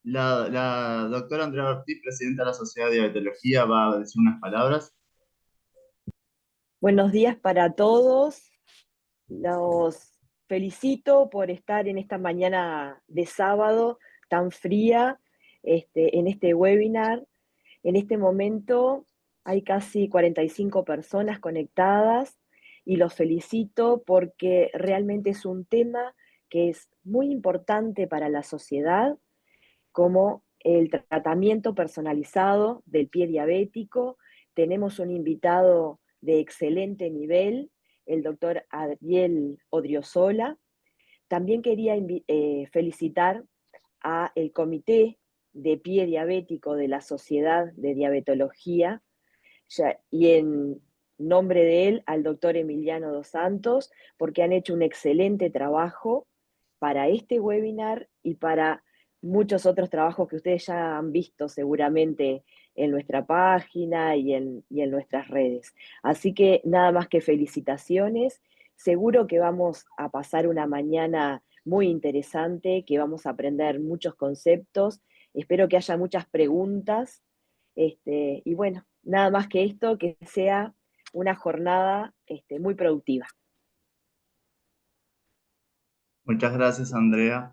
La doctora Andrea Ortiz, presidenta de la Sociedad de Diabetología, va a decir unas palabras. Buenos días para todos. Los felicito por estar en esta mañana de sábado tan fría, en este webinar. En este momento hay casi 45 personas conectadas y los felicito porque realmente es un tema que es muy importante para la sociedad, como el tratamiento personalizado del pie diabético. Tenemos un invitado de excelente nivel, el doctor Ariel Odriozola. También quería felicitar a el Comité de Pie Diabético de la Sociedad de Diabetología y en nombre de él al doctor Emiliano Dos Santos, porque han hecho un excelente trabajo para este webinar y para muchos otros trabajos que ustedes ya han visto seguramente en nuestra página y en nuestras redes. Así que nada más que felicitaciones. Seguro que vamos a pasar una mañana muy interesante, que vamos a aprender muchos conceptos. Espero que haya muchas preguntas. Y bueno, nada más que esto, que sea una jornada muy productiva. Muchas gracias, Andrea.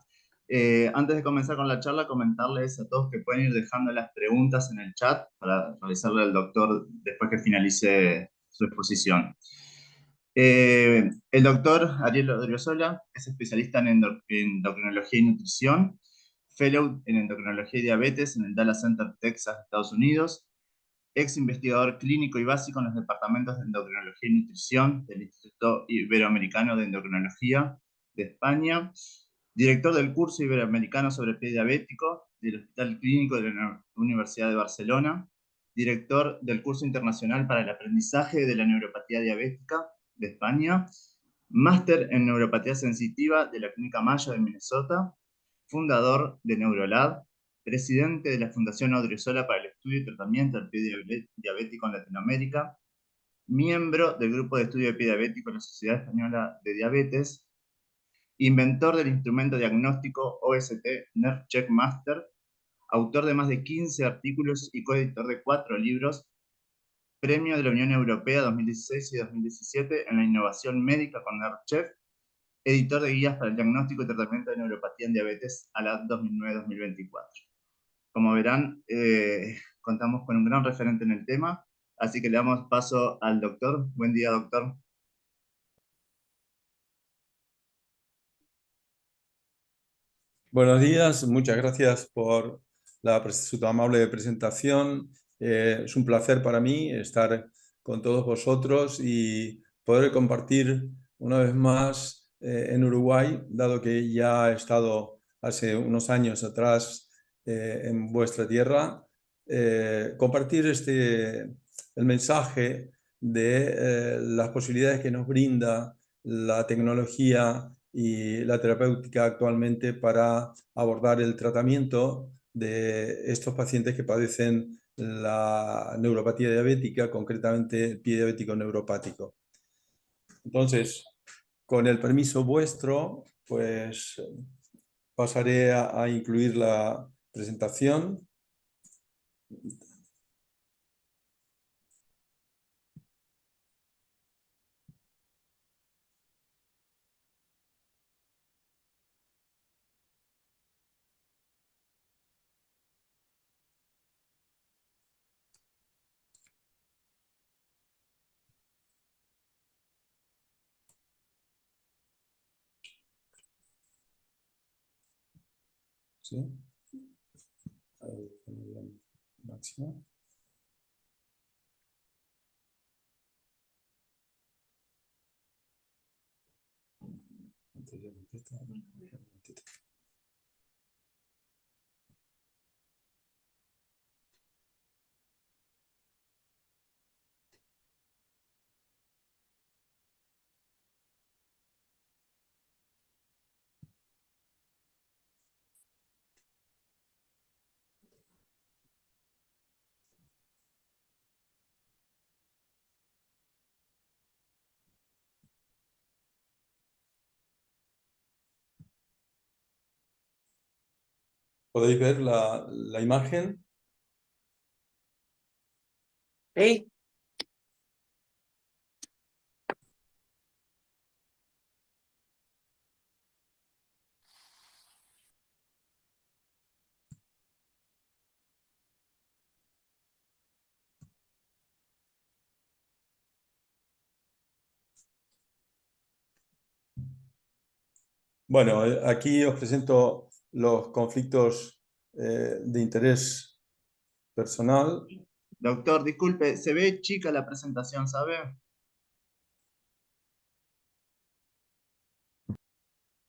Antes de comenzar con la charla, comentarles a todos que pueden ir dejando las preguntas en el chat para realizarle al doctor después que finalice su exposición. El doctor Ariel Odriozola es especialista en endocrinología y nutrición, fellow en endocrinología y diabetes en el Dallas Center, Texas, Estados Unidos, ex investigador clínico y básico en los departamentos de endocrinología y nutrición del Instituto Iberoamericano de Endocrinología de España, director del curso iberoamericano sobre el pie diabético del Hospital Clínico de la Universidad de Barcelona, director del curso internacional para el aprendizaje de la neuropatía diabética de España, máster en neuropatía sensitiva de la Clínica Mayo de Minnesota, fundador de Neurolab, presidente de la Fundación Odriozola para el Estudio y Tratamiento del Pie Diabético en Latinoamérica, miembro del Grupo de Estudio de Pie Diabético en la Sociedad Española de Diabetes, inventor del instrumento diagnóstico OST Nerve Check Master, autor de más de 15 artículos y coeditor de 4 libros, Premio de la Unión Europea 2016 y 2017 en la innovación médica con NERCHEF, editor de guías para el diagnóstico y tratamiento de neuropatía en diabetes a la 2009-2024. Como verán, contamos con un gran referente en el tema, así que le damos paso al doctor. Buen día, doctor. Buenos días, muchas gracias por su amable presentación. Es un placer para mí estar con todos vosotros y poder compartir una vez más en Uruguay, dado que ya he estado hace unos años atrás en vuestra tierra, compartir el mensaje de las posibilidades que nos brinda la tecnología y la terapéutica actualmente para abordar el tratamiento de estos pacientes que padecen la neuropatía diabética, concretamente el pie diabético neuropático. Entonces, con el permiso vuestro, pues pasaré a incluir la presentación. ¿Sí? A ver, máximo. ¿Podéis ver la imagen? Sí. Bueno, aquí os presento los conflictos de interés personal. Doctor, disculpe, se ve chica la presentación, ¿sabe?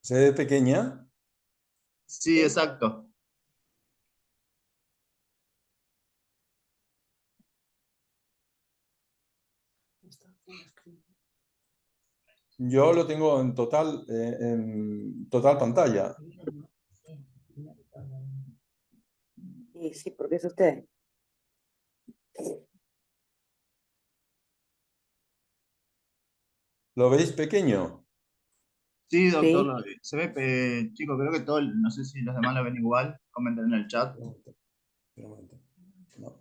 ¿Se ve pequeña? Sí, exacto. Yo lo tengo en total pantalla. Sí, sí, porque es usted. ¿Lo veis pequeño? Sí, doctor, Sí. se ve, chico, creo que todo, no sé si los demás lo ven igual, comenten en el chat. Espera un momento. No.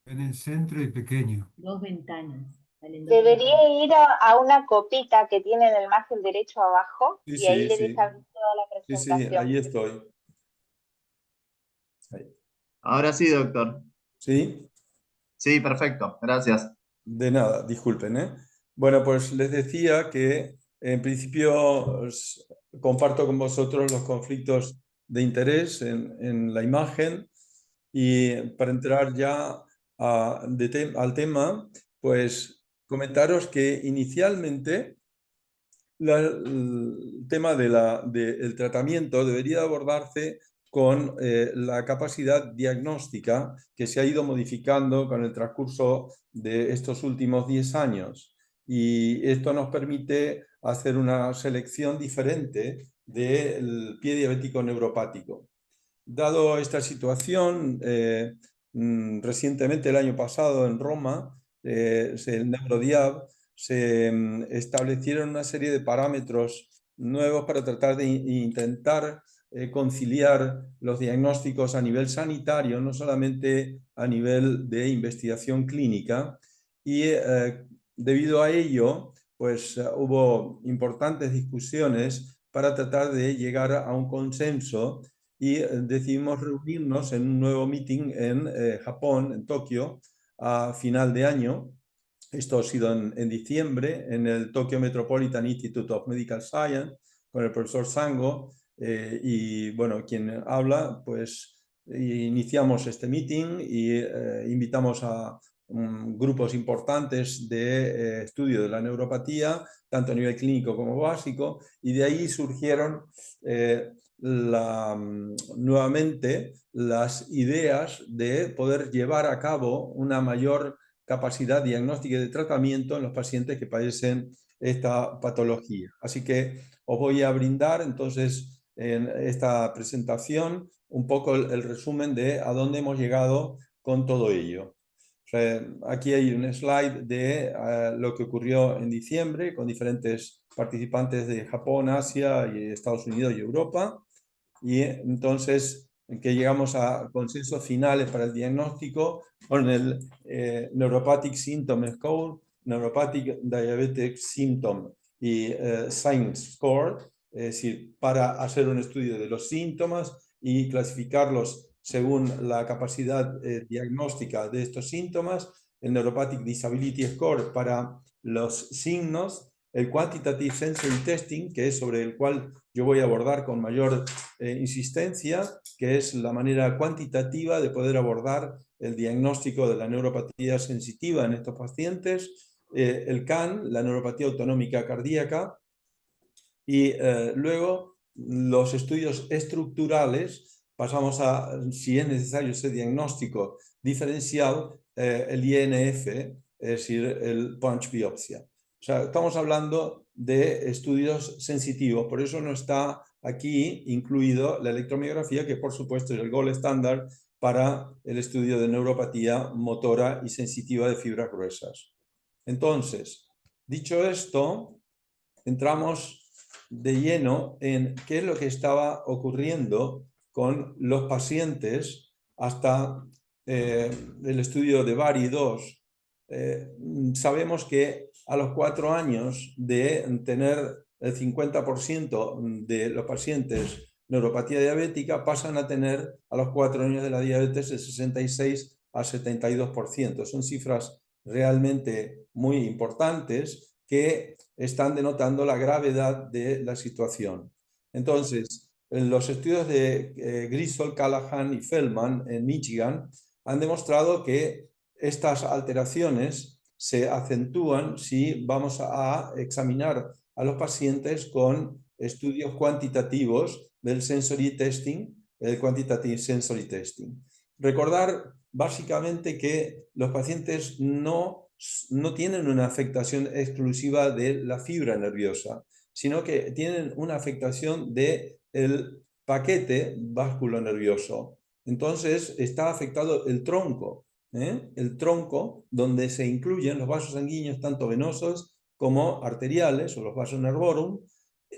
En el centro y pequeño. Dos ventanas. Debería ir a una copita que tiene en el margen derecho abajo Sí, y ahí sí, le sí. deja ver toda la Sí, sí, presentación. ahí estoy. Ahí. Ahora sí, doctor. ¿Sí? Sí, perfecto, gracias. De nada, disculpen, ¿eh? Bueno, pues les decía que en principio comparto con vosotros los conflictos de interés en la imagen y para entrar ya al tema, pues comentaros que inicialmente el tema del tratamiento debería abordarse con la capacidad diagnóstica que se ha ido modificando con el transcurso de estos últimos 10 años. Y esto nos permite hacer una selección diferente del pie diabético neuropático. Dado esta situación, recientemente el año pasado en Roma, el Neurodiab, se establecieron una serie de parámetros nuevos para tratar de intentar conciliar los diagnósticos a nivel sanitario, no solamente a nivel de investigación clínica, y debido a ello, pues hubo importantes discusiones para tratar de llegar a un consenso y decidimos reunirnos en un nuevo meeting en Japón, en Tokio, a final de año. Esto ha sido en diciembre en el Tokyo Metropolitan Institute of Medical Science con el profesor Sango y bueno, quien habla, pues iniciamos este meeting y invitamos a grupos importantes de estudio de la neuropatía, tanto a nivel clínico como básico, y de ahí surgieron nuevamente las ideas de poder llevar a cabo una mayor capacidad diagnóstica y de tratamiento en los pacientes que padecen esta patología. Así que os voy a brindar entonces en esta presentación un poco el resumen de a dónde hemos llegado con todo ello. Aquí hay un slide de lo que ocurrió en diciembre con diferentes participantes de Japón, Asia, y Estados Unidos y Europa. Y entonces que llegamos a consensos finales para el diagnóstico con el Neuropathic Symptom Score, Neuropathic Diabetic Symptom y Sign Score, es decir, para hacer un estudio de los síntomas y clasificarlos según la capacidad diagnóstica de estos síntomas, el Neuropathic Disability Score para los signos, el Quantitative Sensory Testing, que es sobre el cual yo voy a abordar con mayor insistencia, que es la manera cuantitativa de poder abordar el diagnóstico de la neuropatía sensitiva en estos pacientes, el CAN, la neuropatía autonómica cardíaca, y luego los estudios estructurales, pasamos a, si es necesario ese diagnóstico diferencial, el INF, es decir, el punch biopsia. O sea, estamos hablando de estudios sensitivos, por eso no está aquí incluido la electromiografía, que por supuesto es el gold estándar para el estudio de neuropatía motora y sensitiva de fibras gruesas. Entonces, dicho esto, entramos de lleno en qué es lo que estaba ocurriendo con los pacientes hasta el estudio de Bari 2. Sabemos que a los 4 años de tener el 50% de los pacientes neuropatía diabética pasan a tener a los 4 años de la diabetes el 66 a 72%. Son cifras realmente muy importantes que están denotando la gravedad de la situación. Entonces, los estudios de Griswold, Callahan y Feldman en Michigan han demostrado que estas alteraciones se acentúan si vamos a examinar a los pacientes con estudios cuantitativos del sensory testing, el quantitative sensory testing. Recordar básicamente que los pacientes no tienen una afectación exclusiva de la fibra nerviosa, sino que tienen una afectación del paquete vasculonervioso. Entonces está afectado el tronco, el tronco donde se incluyen los vasos sanguíneos tanto venosos como arteriales o los vasos nervorum,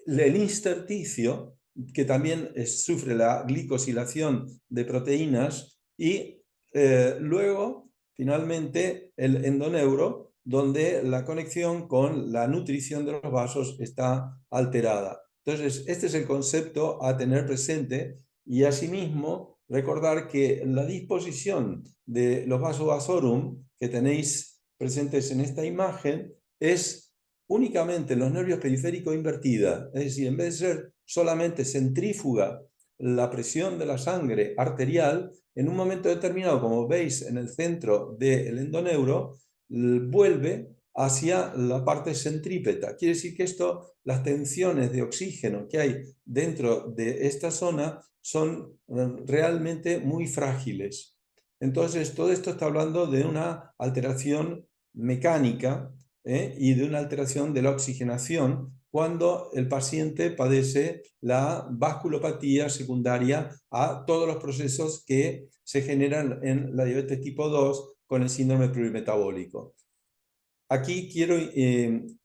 el intersticio que también sufre la glicosilación de proteínas y luego finalmente el endoneuro, donde la conexión con la nutrición de los vasos está alterada. Entonces, este es el concepto a tener presente y asimismo recordar que la disposición de los vasos vasorum que tenéis presentes en esta imagen es únicamente los nervios periféricos invertida, es decir, en vez de ser solamente centrífuga la presión de la sangre arterial, en un momento determinado, como veis en el centro del endoneuro, vuelve hacia la parte centrípeta. Quiere decir que las tensiones de oxígeno que hay dentro de esta zona son realmente muy frágiles. Entonces, todo esto está hablando de una alteración mecánica y de una alteración de la oxigenación cuando el paciente padece la vasculopatía secundaria a todos los procesos que se generan en la diabetes tipo 2 con el síndrome plurimetabólico. Aquí quiero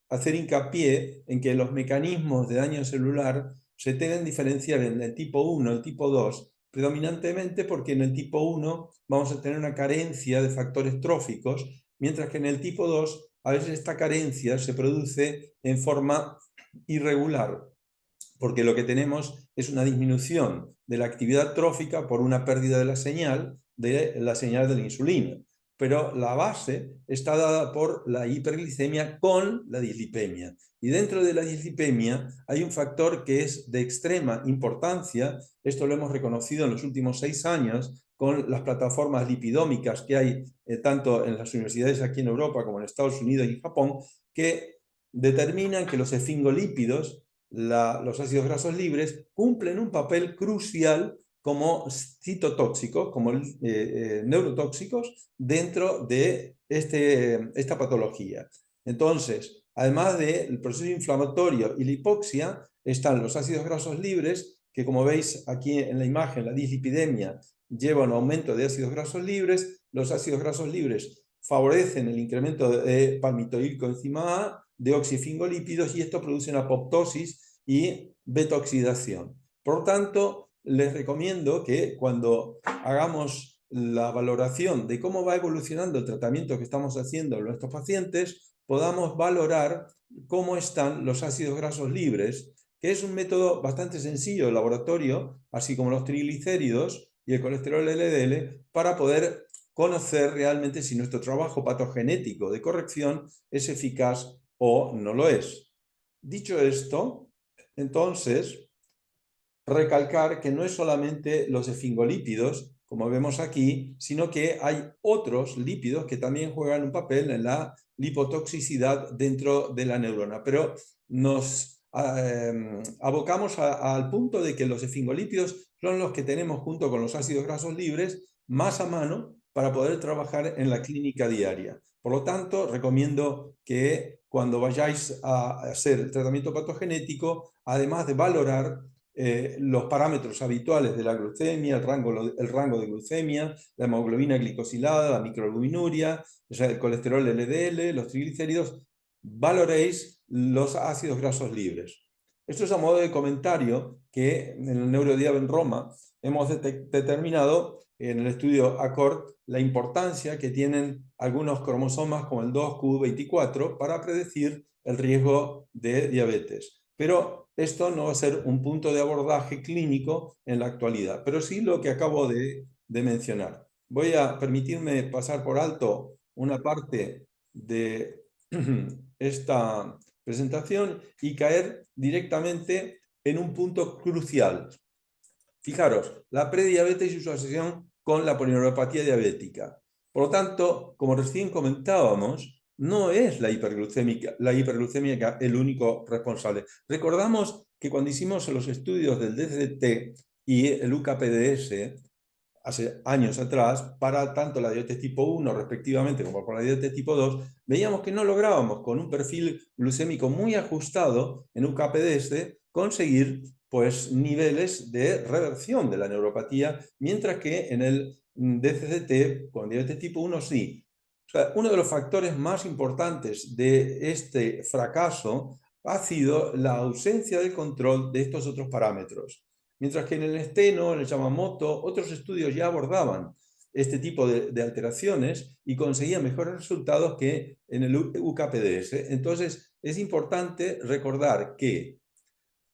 hacer hincapié en que los mecanismos de daño celular se deben diferenciar en el tipo 1 y el tipo 2, predominantemente porque en el tipo 1 vamos a tener una carencia de factores tróficos, mientras que en el tipo 2 a veces esta carencia se produce en forma irregular, porque lo que tenemos es una disminución de la actividad trófica por una pérdida de la señal de la insulina. Pero la base está dada por la hiperglicemia con la dislipemia. Y dentro de la dislipemia hay un factor que es de extrema importancia. Esto lo hemos reconocido en los últimos 6 años con las plataformas lipidómicas que hay tanto en las universidades aquí en Europa como en Estados Unidos y Japón, que determinan que los esfingolípidos, los ácidos grasos libres, cumplen un papel crucial como citotóxicos, como neurotóxicos dentro de esta patología. Entonces, además del proceso inflamatorio y la hipoxia, están los ácidos grasos libres, que como veis aquí en la imagen, la dislipidemia lleva a un aumento de ácidos grasos libres. Los ácidos grasos libres favorecen el incremento de palmitoilcoenzima A, de oxifingolípidos, y esto produce una apoptosis y beta-oxidación. Por lo tanto, les recomiendo que cuando hagamos la valoración de cómo va evolucionando el tratamiento que estamos haciendo en nuestros pacientes, podamos valorar cómo están los ácidos grasos libres, que es un método bastante sencillo de laboratorio, así como los triglicéridos y el colesterol LDL, para poder conocer realmente si nuestro trabajo patogenético de corrección es eficaz o no lo es. Dicho esto, entonces, recalcar que no es solamente los esfingolípidos, como vemos aquí, sino que hay otros lípidos que también juegan un papel en la lipotoxicidad dentro de la neurona. Pero nos abocamos al punto de que los esfingolípidos son los que tenemos junto con los ácidos grasos libres más a mano para poder trabajar en la clínica diaria. Por lo tanto, recomiendo que cuando vayáis a hacer el tratamiento patogenético, además de valorar los parámetros habituales de la glucemia, el rango de glucemia, la hemoglobina glicosilada, la microalbuminuria, el colesterol LDL, los triglicéridos, valoréis los ácidos grasos libres. Esto es a modo de comentario que en el NeuroDiab en Roma hemos determinado en el estudio ACCORD la importancia que tienen algunos cromosomas como el 2q24 para predecir el riesgo de diabetes. Pero esto no va a ser un punto de abordaje clínico en la actualidad, pero sí lo que acabo de mencionar. Voy a permitirme pasar por alto una parte de esta presentación y caer directamente en un punto crucial. Fijaros, la prediabetes y su asociación con la polineuropatía diabética. Por lo tanto, como recién comentábamos, no es la hiperglucemia el único responsable. Recordamos que cuando hicimos los estudios del DCT y el UKPDS, hace años atrás, para tanto la diabetes tipo 1 respectivamente como para la diabetes tipo 2, veíamos que no lográbamos con un perfil glucémico muy ajustado en un KPDS conseguir pues, niveles de reversión de la neuropatía, mientras que en el DCT con diabetes tipo 1 sí. O sea, uno de los factores más importantes de este fracaso ha sido la ausencia de control de estos otros parámetros. Mientras que en el esteno, en el Yamamoto, otros estudios ya abordaban este tipo de alteraciones y conseguían mejores resultados que en el UKPDS. Entonces, es importante recordar que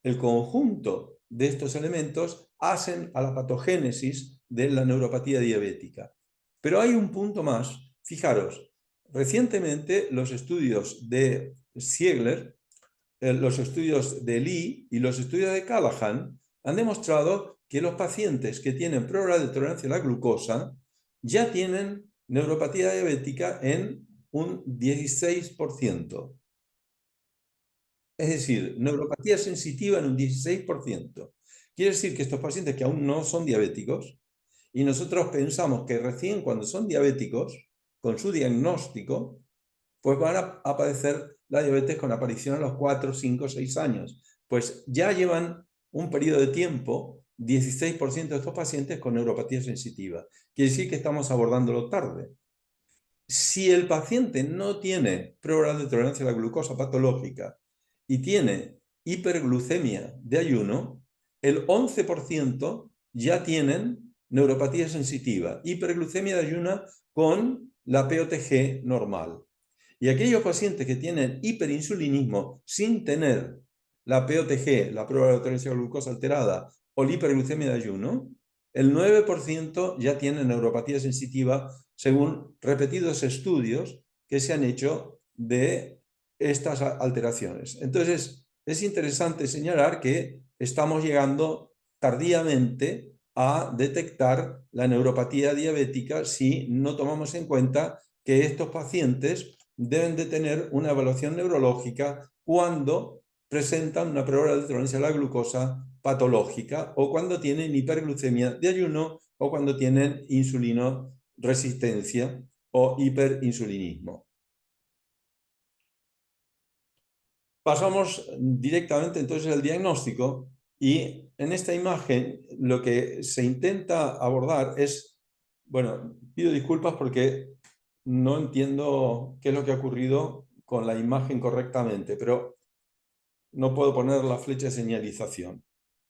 el conjunto de estos elementos hacen a la patogénesis de la neuropatía diabética. Pero hay un punto más. Fijaros, recientemente los estudios de Ziegler, los estudios de Lee y los estudios de Callahan han demostrado que los pacientes que tienen prueba de tolerancia a la glucosa ya tienen neuropatía diabética en un 16%. Es decir, neuropatía sensitiva en un 16%. Quiere decir que estos pacientes que aún no son diabéticos, y nosotros pensamos que recién cuando son diabéticos, con su diagnóstico, pues van a padecer la diabetes con aparición a los 4, 5, 6 años. Pues ya llevan un periodo de tiempo, 16% de estos pacientes con neuropatía sensitiva. Quiere decir que estamos abordándolo tarde. Si el paciente no tiene prueba de tolerancia a la glucosa patológica y tiene hiperglucemia de ayuno, el 11% ya tienen neuropatía sensitiva, hiperglucemia de ayuno con la POTG normal. Y aquellos pacientes que tienen hiperinsulinismo sin tener la POTG, la prueba de tolerancia a la glucosa alterada, o la hiperglucemia de ayuno, el 9% ya tienen neuropatía sensitiva según repetidos estudios que se han hecho de estas alteraciones. Entonces, es interesante señalar que estamos llegando tardíamente a detectar la neuropatía diabética si no tomamos en cuenta que estos pacientes deben de tener una evaluación neurológica cuando presentan una prueba de tolerancia a la glucosa patológica o cuando tienen hiperglucemia de ayuno o cuando tienen insulinoresistencia o hiperinsulinismo. Pasamos directamente entonces al diagnóstico y en esta imagen lo que se intenta abordar es, bueno, pido disculpas porque no entiendo qué es lo que ha ocurrido con la imagen correctamente, pero no puedo poner la flecha de señalización.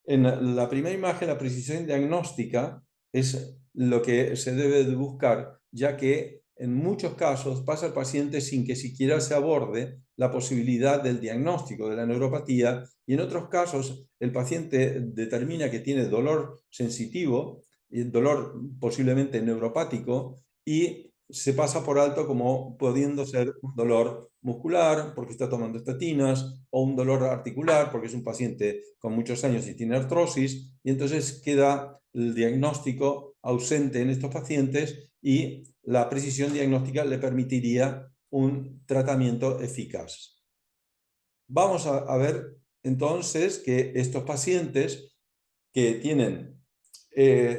En la primera imagen, la precisión diagnóstica es lo que se debe de buscar, ya que en muchos casos pasa el paciente sin que siquiera se aborde la posibilidad del diagnóstico de la neuropatía y en otros casos el paciente determina que tiene dolor sensitivo, dolor posiblemente neuropático y se pasa por alto como pudiendo ser un dolor muscular porque está tomando estatinas o un dolor articular porque es un paciente con muchos años y tiene artrosis y entonces queda el diagnóstico ausente en estos pacientes y la precisión diagnóstica le permitiría un tratamiento eficaz. Vamos a ver entonces que estos pacientes que tienen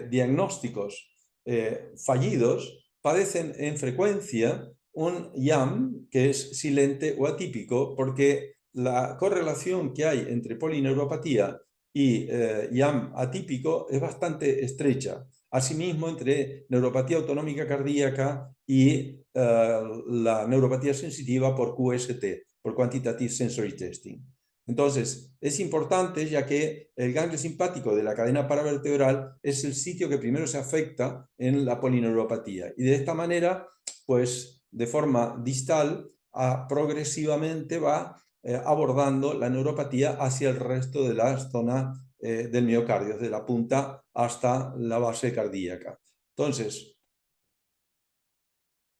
diagnósticos fallidos padecen en frecuencia un IAM que es silente o atípico porque la correlación que hay entre polineuropatía y IAM atípico es bastante estrecha. Asimismo, entre neuropatía autonómica cardíaca y la neuropatía sensitiva por QST, por Quantitative Sensory Testing. Entonces, es importante ya que el ganglio simpático de la cadena paravertebral es el sitio que primero se afecta en la polineuropatía. Y de esta manera, pues de forma distal, progresivamente va abordando la neuropatía hacia el resto de la zona del miocardio, desde la punta hasta la base cardíaca. Entonces,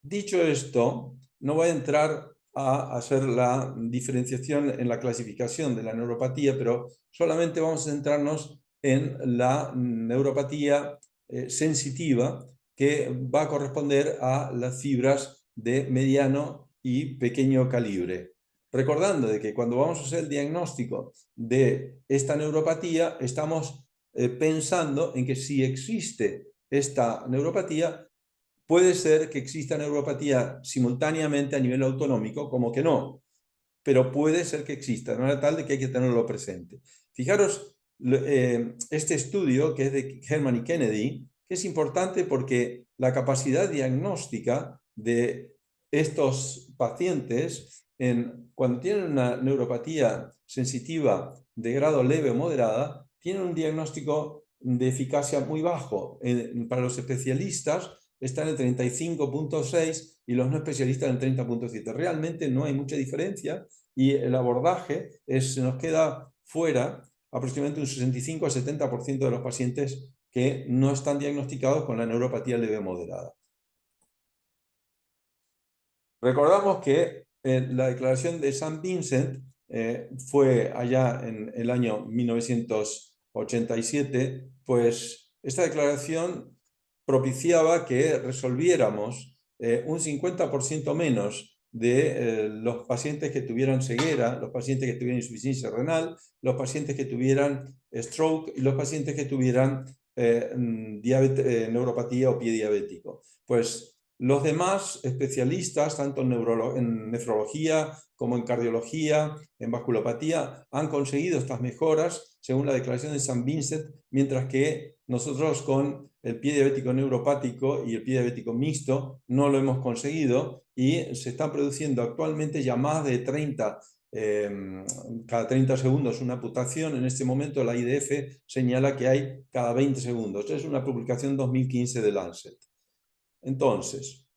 dicho esto, no voy a entrar a hacer la diferenciación en la clasificación de la neuropatía, pero solamente vamos a centrarnos en la neuropatía sensitiva, que va a corresponder a las fibras de mediano y pequeño calibre. Recordando de que cuando vamos a hacer el diagnóstico de esta neuropatía, estamos pensando en que si existe esta neuropatía, puede ser que exista neuropatía simultáneamente a nivel autonómico, como que no, pero puede ser que exista, de manera tal de que hay que tenerlo presente. Fijaros, este estudio, que es de Herman y Kennedy, que es importante porque la capacidad diagnóstica de estos pacientes, cuando tienen una neuropatía sensitiva de grado leve o moderada, tienen un diagnóstico de eficacia muy bajo. Para los especialistas está en el 35.6 y los no especialistas en el 30.7. Realmente no hay mucha diferencia y el abordaje se nos queda fuera aproximadamente un 65 al 70% de los pacientes que no están diagnosticados con la neuropatía leve moderada. Recordamos que la declaración de San Vincent fue allá en el año 1987, pues esta declaración propiciaba que resolviéramos un 50% menos de los pacientes que tuvieran ceguera, los pacientes que tuvieran insuficiencia renal, los pacientes que tuvieran stroke y los pacientes que tuvieran neuropatía o pie diabético. Pues los demás especialistas, tanto en nefrología como en cardiología, en vasculopatía, han conseguido estas mejoras según la declaración de San Vincent, mientras que nosotros con el pie diabético neuropático y el pie diabético mixto no lo hemos conseguido y se están produciendo actualmente ya más de 30 cada 30 segundos una amputación. En este momento la IDF señala que hay cada 20 segundos. Es una publicación 2015 de Lancet. Entonces,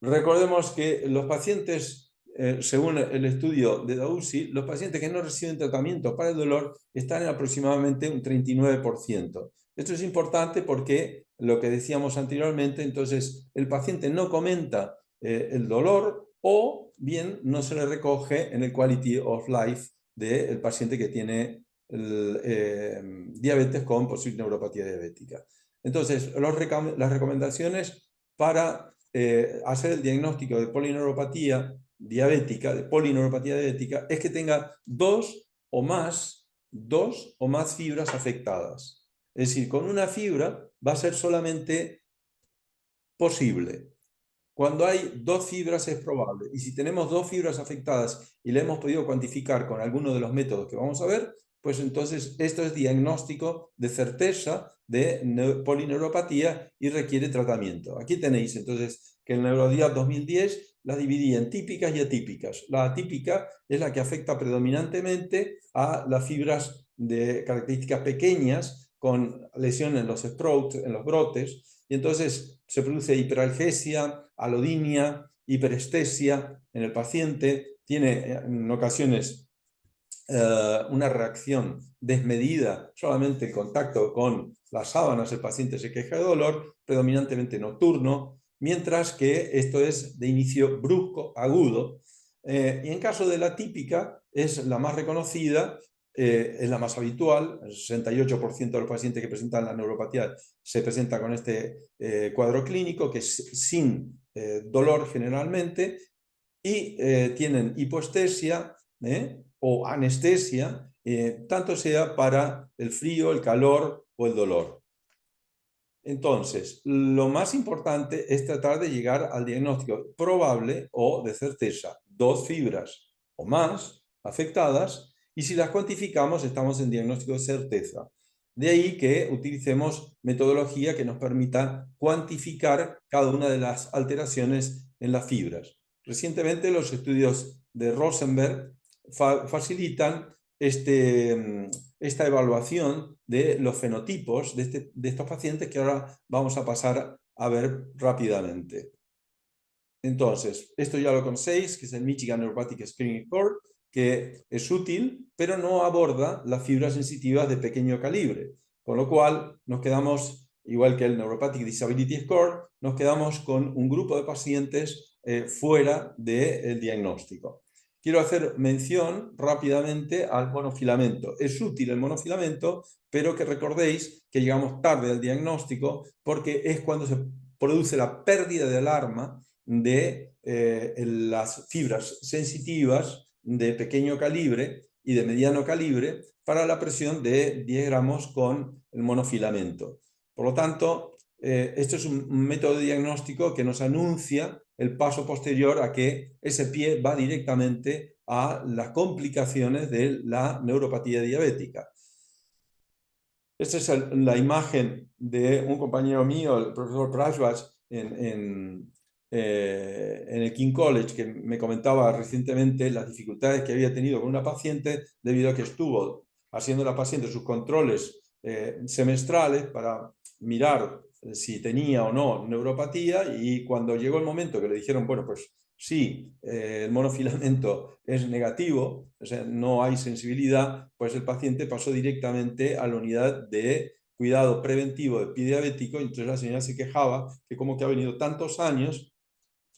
recordemos que los pacientes, según el estudio de Daouzi, los pacientes que no reciben tratamiento para el dolor están en aproximadamente un 39%. Esto es importante porque lo que decíamos anteriormente, entonces el paciente no comenta el dolor o bien no se le recoge en el quality of life del paciente que tiene diabetes con posible neuropatía diabética. Entonces, las recomendaciones para hacer el diagnóstico de polineuropatía diabética, es que tenga dos o más fibras afectadas. Es decir, con una fibra va a ser solamente posible. Cuando hay dos fibras es probable. Y si tenemos dos fibras afectadas y la hemos podido cuantificar con alguno de los métodos que vamos a ver, pues entonces esto es diagnóstico de certeza de polineuropatía y requiere tratamiento. Aquí tenéis entonces que el Neurodiag 2010 las dividía en típicas y atípicas. La atípica es la que afecta predominantemente a las fibras de características pequeñas con lesión en los sprouts, en los brotes, y entonces se produce hiperalgesia, alodinia, hiperestesia en el paciente, tiene en ocasiones una reacción desmedida, solamente el contacto con las sábanas, el paciente se queja de dolor, predominantemente nocturno, mientras que esto es de inicio brusco, agudo, y en caso de la típica es la más reconocida, es la más habitual. El 68% de los pacientes que presentan la neuropatía se presenta con este cuadro clínico, que es sin dolor generalmente, y tienen hipoestesia o anestesia, tanto sea para el frío, el calor o el dolor. Entonces, lo más importante es tratar de llegar al diagnóstico probable o de certeza. Dos fibras o más afectadas, y si las cuantificamos estamos en diagnóstico de certeza. De ahí que utilicemos metodología que nos permita cuantificar cada una de las alteraciones en las fibras. Recientemente los estudios de Rosenberg facilitan esta evaluación de los fenotipos de estos pacientes que ahora vamos a pasar a ver rápidamente. Entonces, esto ya lo conocéis, que es el Michigan Neuropathic Screening Score, que es útil, pero no aborda las fibras sensitivas de pequeño calibre, con lo cual nos quedamos, igual que el Neuropathic Disability Score, nos quedamos con un grupo de pacientes fuera del diagnóstico. Quiero hacer mención rápidamente al monofilamento. Es útil el monofilamento, pero que recordéis que llegamos tarde al diagnóstico porque es cuando se produce la pérdida de alarma de las fibras sensitivas de pequeño calibre y de mediano calibre para la presión de 10 gramos con el monofilamento. Por lo tanto, esto es un método de diagnóstico que nos anuncia el paso posterior a que ese pie va directamente a las complicaciones de la neuropatía diabética. Esta es la imagen de un compañero mío, el profesor Prajvach, en el King College, que me comentaba recientemente las dificultades que había tenido con una paciente debido a que estuvo haciendo la paciente sus controles semestrales para mirar si tenía o no neuropatía, y cuando llegó el momento que le dijeron, bueno, pues sí, el monofilamento es negativo, o sea, no hay sensibilidad, pues el paciente pasó directamente a la unidad de cuidado preventivo de pie diabético, y entonces la señora se quejaba que como que ha venido tantos años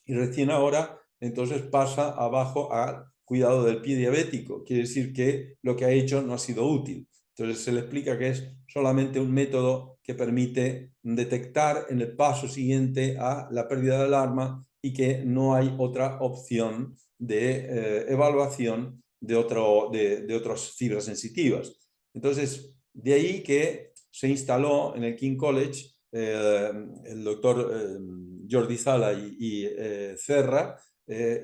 y recién ahora entonces pasa abajo al cuidado del pie diabético. Quiere decir que lo que ha hecho no ha sido útil. Entonces se le explica que es solamente un método que permite detectar en el paso siguiente a la pérdida de alarma y que no hay otra opción de evaluación de otras fibras sensitivas. Entonces, de ahí que se instaló en el King College el doctor Jordi Sala y Serra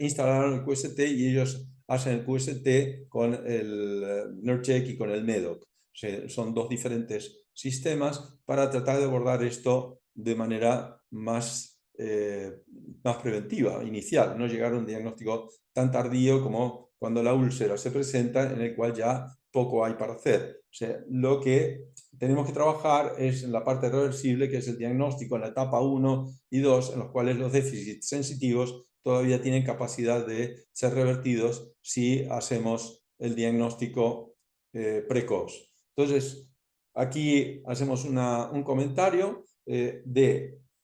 instalaron el QST, y ellos hacen el QST con el NERCheck y con el MEDOC. O sea, son dos diferentes sistemas para tratar de abordar esto de manera más preventiva, inicial, no llegar a un diagnóstico tan tardío como cuando la úlcera se presenta, en el cual ya poco hay para hacer. O sea, lo que tenemos que trabajar es en la parte reversible, que es el diagnóstico en la etapa 1 y 2, en los cuales los déficits sensitivos todavía tienen capacidad de ser revertidos si hacemos el diagnóstico precoz. Entonces, aquí hacemos un comentario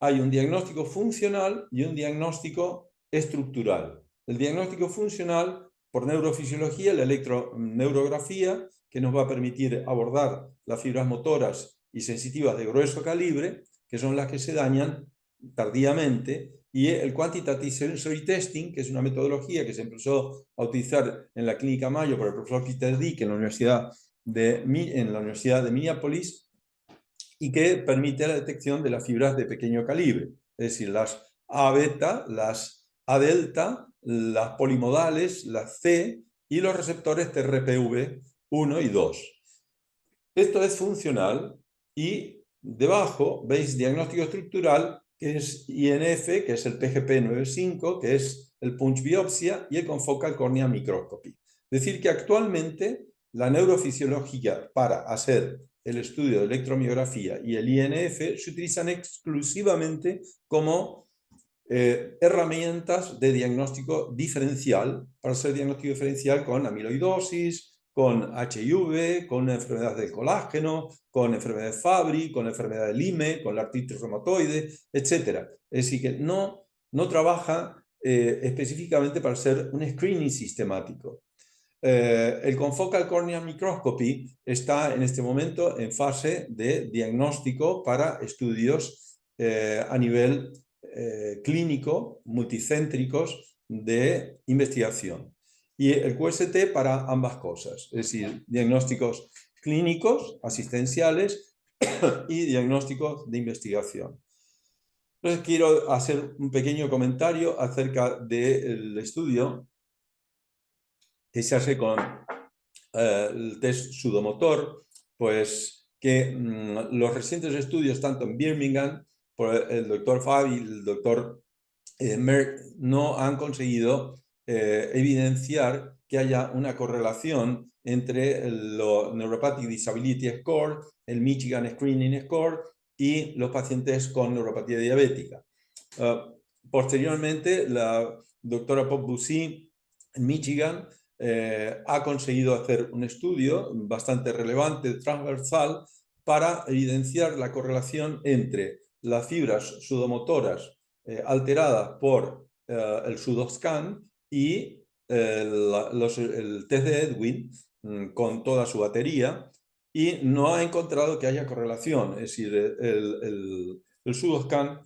hay un diagnóstico funcional y un diagnóstico estructural. El diagnóstico funcional, por neurofisiología, la electroneurografía, que nos va a permitir abordar las fibras motoras y sensitivas de grueso calibre, que son las que se dañan tardíamente, y el Quantitative Sensory Testing, que es una metodología que se empezó a utilizar en la Clínica Mayo por el profesor Peter Dick en la Universidad de Minneapolis, y que permite la detección de las fibras de pequeño calibre, es decir, las A beta, las A delta, las polimodales, las C y los receptores TRPV 1 y 2. Esto es funcional, y debajo veis diagnóstico estructural, que es INF, que es el PGP-95, que es el punch biopsia, y el confocal cornea microscopy. Es decir, que actualmente la neurofisiología para hacer el estudio de electromiografía y el INF se utilizan exclusivamente como herramientas de diagnóstico diferencial, para hacer diagnóstico diferencial con amiloidosis, con HIV, con enfermedad del colágeno, con enfermedad de Fabry, con enfermedad de Lyme, con la artritis reumatoide, etc. Es decir, que no trabaja específicamente para hacer un screening sistemático. El confocal cornea microscopy está en este momento en fase de diagnóstico para estudios a nivel clínico, multicéntricos, de investigación. Y el QST para ambas cosas, es decir, diagnósticos clínicos, asistenciales y diagnósticos de investigación. Entonces quiero hacer un pequeño comentario acerca del estudio que se hace con el test sudomotor, pues que los recientes estudios, tanto en Birmingham, por el doctor Fabi y el doctor Merck no han conseguido evidenciar que haya una correlación entre el Neuropathic Disability Score, el Michigan Screening Score y los pacientes con neuropatía diabética. Posteriormente, la doctora Pop-Bussy en Michigan ha conseguido hacer un estudio bastante relevante, transversal, para evidenciar la correlación entre las fibras sudomotoras alteradas por el SUDOSCAN y el test de Edwin con toda su batería, y no ha encontrado que haya correlación. Es decir, el SUDOSCAN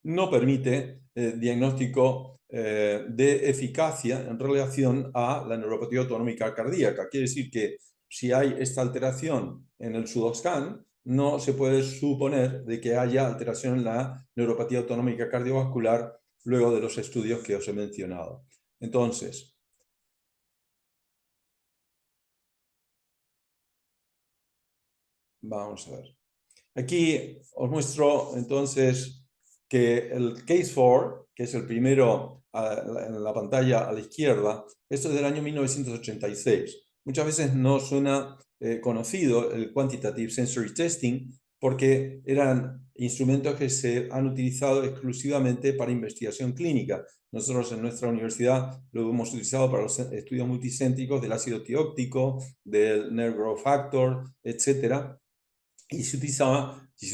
no permite diagnóstico de eficacia en relación a la neuropatía autonómica cardíaca. Quiere decir que si hay esta alteración en el SUDOSCAN, no se puede suponer de que haya alteración en la neuropatía autonómica cardiovascular luego de los estudios que os he mencionado. Entonces, vamos a ver. Aquí os muestro entonces que el Case 4, que es el primero en la pantalla a la izquierda, esto es del año 1986. Muchas veces no suena conocido el Quantitative Sensory Testing porque eran instrumentos que se han utilizado exclusivamente para investigación clínica. Nosotros en nuestra universidad lo hemos utilizado para los estudios multicéntricos del ácido tióptico, del nerve growth factor, etc. Y se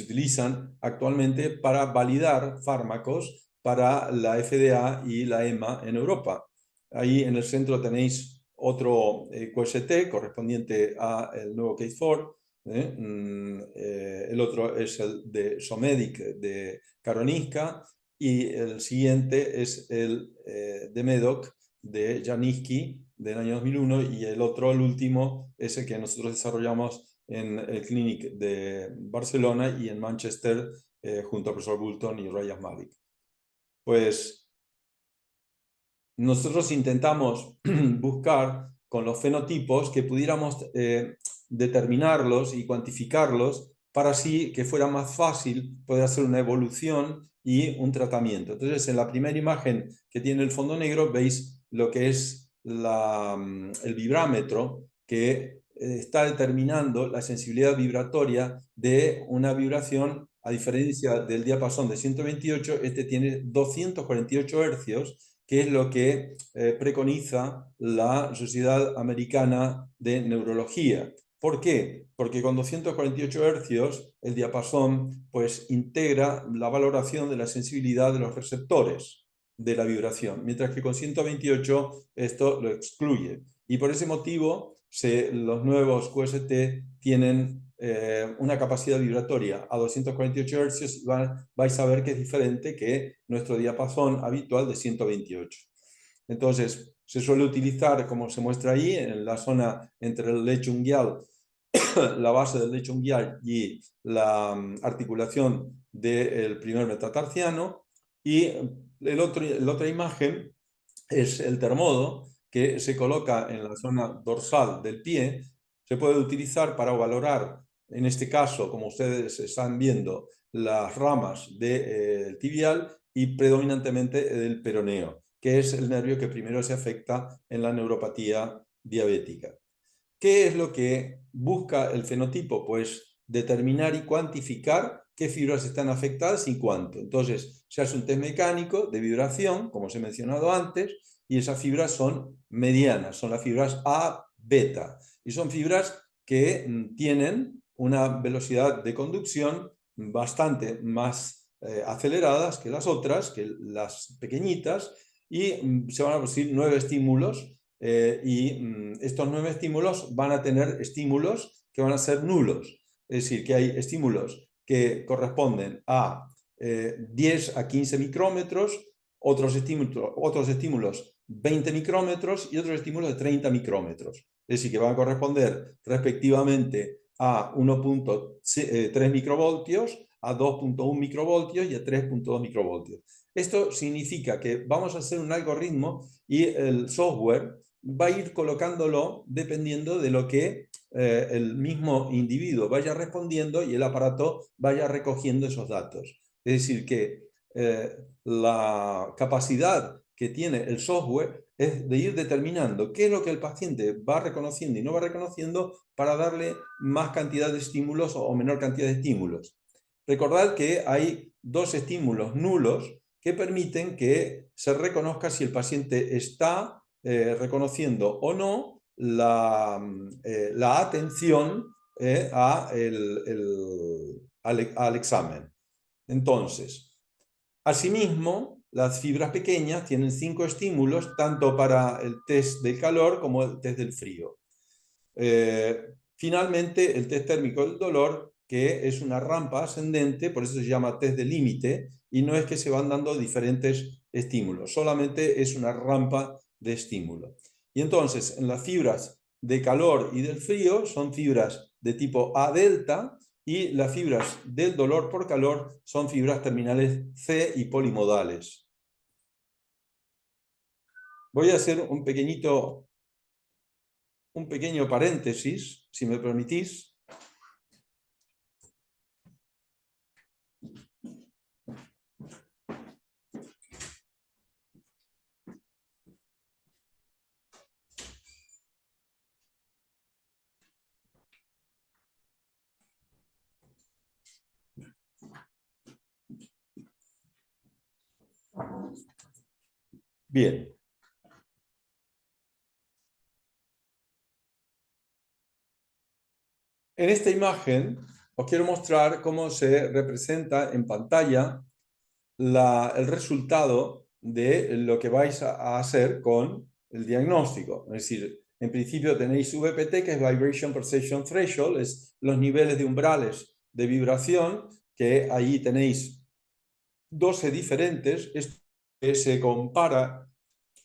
utilizan actualmente para validar fármacos para la FDA y la EMA en Europa. Ahí en el centro tenéis otro QST correspondiente al nuevo Case 4. El otro es el de Somedic de Karolinska y el siguiente es el de Medoc de Janicki del año 2001, y el otro, el último, es el que nosotros desarrollamos en el Clinic de Barcelona y en Manchester junto a profesor Bulton y Ryan Malik. Pues nosotros intentamos buscar con los fenotipos que pudiéramos determinarlos y cuantificarlos para así que fuera más fácil poder hacer una evolución y un tratamiento. Entonces, en la primera imagen que tiene el fondo negro veis lo que es el vibrámetro que está determinando la sensibilidad vibratoria de una vibración. A diferencia del diapasón de 128, este tiene 248 hercios, que es lo que preconiza la Sociedad Americana de Neurología. ¿Por qué? Porque con 248 hercios el diapasón pues integra la valoración de la sensibilidad de los receptores de la vibración, mientras que con 128 esto lo excluye. Y por ese motivo los nuevos QST tienen una capacidad vibratoria a 248 Hz, vais a ver que es diferente que nuestro diapasón habitual de 128. Entonces, se suele utilizar, como se muestra ahí, en la zona entre el lecho unguial, la base del lecho unguial y la articulación del primer metatarsiano. Y la otra imagen es el termodo, que se coloca en la zona dorsal del pie. Se puede utilizar para valorar, en este caso, como ustedes están viendo, las ramas del tibial y predominantemente del peroneo, que es el nervio que primero se afecta en la neuropatía diabética. ¿Qué es lo que busca el fenotipo? Pues determinar y cuantificar qué fibras están afectadas y cuánto. Entonces, se hace un test mecánico de vibración, como os he mencionado antes, y esas fibras son medianas, son las fibras A, beta, y son fibras que tienen una velocidad de conducción bastante más aceleradas que las otras, que las pequeñitas, y se van a producir 9 estímulos, y estos 9 estímulos van a tener estímulos que van a ser nulos. Es decir, que hay estímulos que corresponden a 10 a 15 micrómetros, otros estímulos 20 micrómetros y otros estímulos de 30 micrómetros. Es decir, que van a corresponder respectivamente a 1.3 microvoltios, a 2.1 microvoltios y a 3.2 microvoltios. Esto significa que vamos a hacer un algoritmo y el software va a ir colocándolo dependiendo de lo que el mismo individuo vaya respondiendo y el aparato vaya recogiendo esos datos. Es decir, que la capacidad que tiene el software es de ir determinando qué es lo que el paciente va reconociendo y no va reconociendo para darle más cantidad de estímulos o menor cantidad de estímulos. Recordad que hay dos estímulos nulos que permiten que se reconozca si el paciente está reconociendo o no la atención al examen. Entonces, asimismo, las fibras pequeñas tienen 5 estímulos, tanto para el test del calor como el test del frío. Finalmente, el test térmico del dolor, que es una rampa ascendente, por eso se llama test de límite, y no es que se van dando diferentes estímulos, solamente es una rampa de estímulo. Y entonces, en las fibras de calor y del frío son fibras de tipo A delta, y las fibras del dolor por calor son fibras terminales C y polimodales. Voy a hacer un pequeño paréntesis, si me permitís. Bien. En esta imagen os quiero mostrar cómo se representa en pantalla el resultado de lo que vais a hacer con el diagnóstico. Es decir, en principio tenéis VPT, que es Vibration Perception Threshold, es los niveles de umbrales de vibración, que ahí tenéis 12 diferentes. Esto que se compara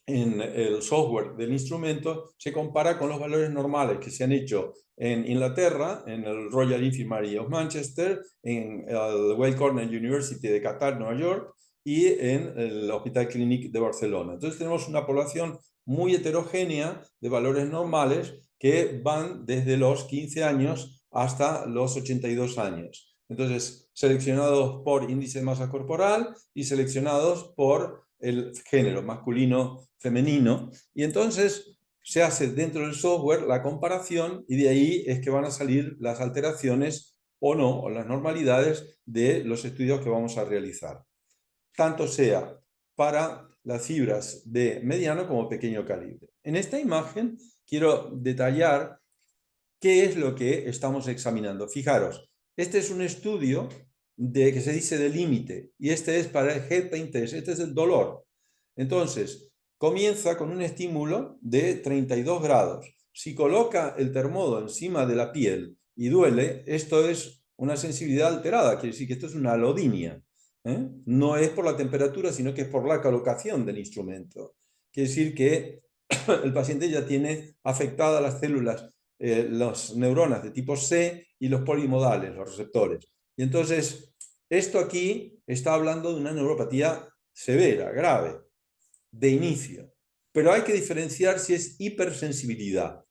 en el software del instrumento, se compara con los valores normales que se han hecho en Inglaterra, en el Royal Infirmary of Manchester, en el Weill Cornell University de Qatar, Nueva York, y en el Hospital Clínic de Barcelona. Entonces tenemos una población muy heterogénea de valores normales que van desde los 15 años hasta los 82 años. Entonces, seleccionados por índice de masa corporal y seleccionados por el género masculino, femenino, y entonces se hace dentro del software la comparación y de ahí es que van a salir las alteraciones o no, o las normalidades de los estudios que vamos a realizar. Tanto sea para las fibras de mediano como pequeño calibre. En esta imagen quiero detallar qué es lo que estamos examinando. Fijaros, este es un estudio que se dice de límite y este es para el head pain test, este es el dolor. Entonces, comienza con un estímulo de 32 grados. Si coloca el termodo encima de la piel y duele, esto es una sensibilidad alterada, quiere decir que esto es una alodinia. No es por la temperatura, sino que es por la colocación del instrumento. Quiere decir que el paciente ya tiene afectadas las células, las neuronas de tipo C y los polimodales, los receptores. Y entonces, esto aquí está hablando de una neuropatía severa, grave, de inicio. Pero hay que diferenciar si es hipersensibilidad.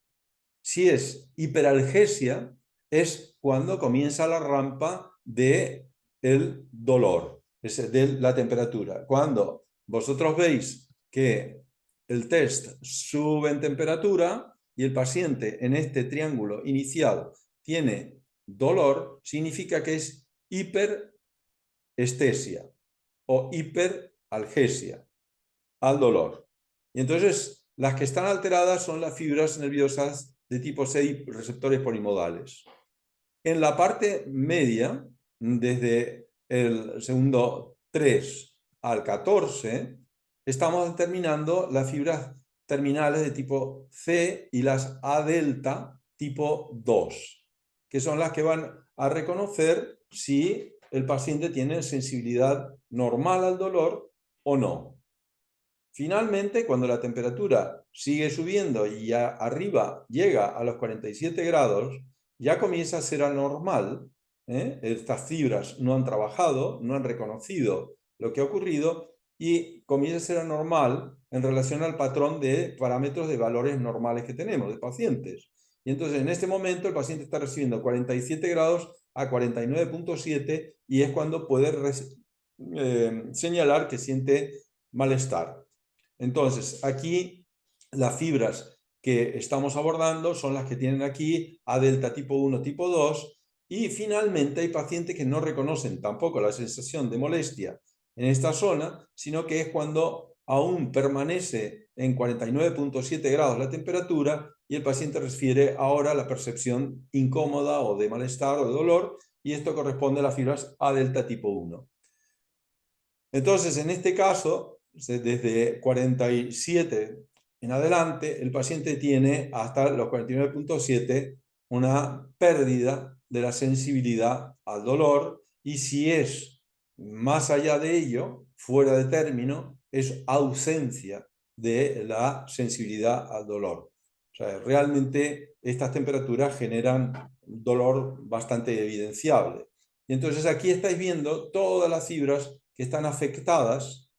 Si es hiperalgesia, es cuando comienza la rampa del dolor, de la temperatura. Cuando vosotros veis que el test sube en temperatura y el paciente en este triángulo inicial tiene dolor, significa que es hiperestesia o hiperalgesia al dolor. Y entonces las que están alteradas son las fibras nerviosas de tipo C y receptores polimodales. En la parte media, desde el segundo 3 al 14, estamos determinando las fibras terminales de tipo C y las A delta tipo 2, que son las que van a reconocer si el paciente tiene sensibilidad normal al dolor o no. Finalmente, cuando la temperatura sigue subiendo y ya arriba llega a los 47 grados, ya comienza a ser anormal. Estas fibras no han trabajado, no han reconocido lo que ha ocurrido y comienza a ser anormal en relación al patrón de parámetros de valores normales que tenemos de pacientes. Y entonces en este momento el paciente está recibiendo 47 grados a 49.7 y es cuando puede señalar que siente malestar. Entonces, aquí las fibras que estamos abordando son las que tienen aquí A delta tipo 1, tipo 2, y finalmente hay pacientes que no reconocen tampoco la sensación de molestia en esta zona, sino que es cuando aún permanece en 49,7 grados la temperatura y el paciente refiere ahora la percepción incómoda o de malestar o de dolor, y esto corresponde a las fibras A delta tipo 1. Entonces, en este caso, desde 47 en adelante, el paciente tiene hasta los 49,7 una pérdida de la sensibilidad al dolor, y si es más allá de ello, fuera de término, es ausencia de la sensibilidad al dolor. O sea, realmente estas temperaturas generan dolor bastante evidenciable. Y entonces aquí estáis viendo todas las fibras que están afectadas.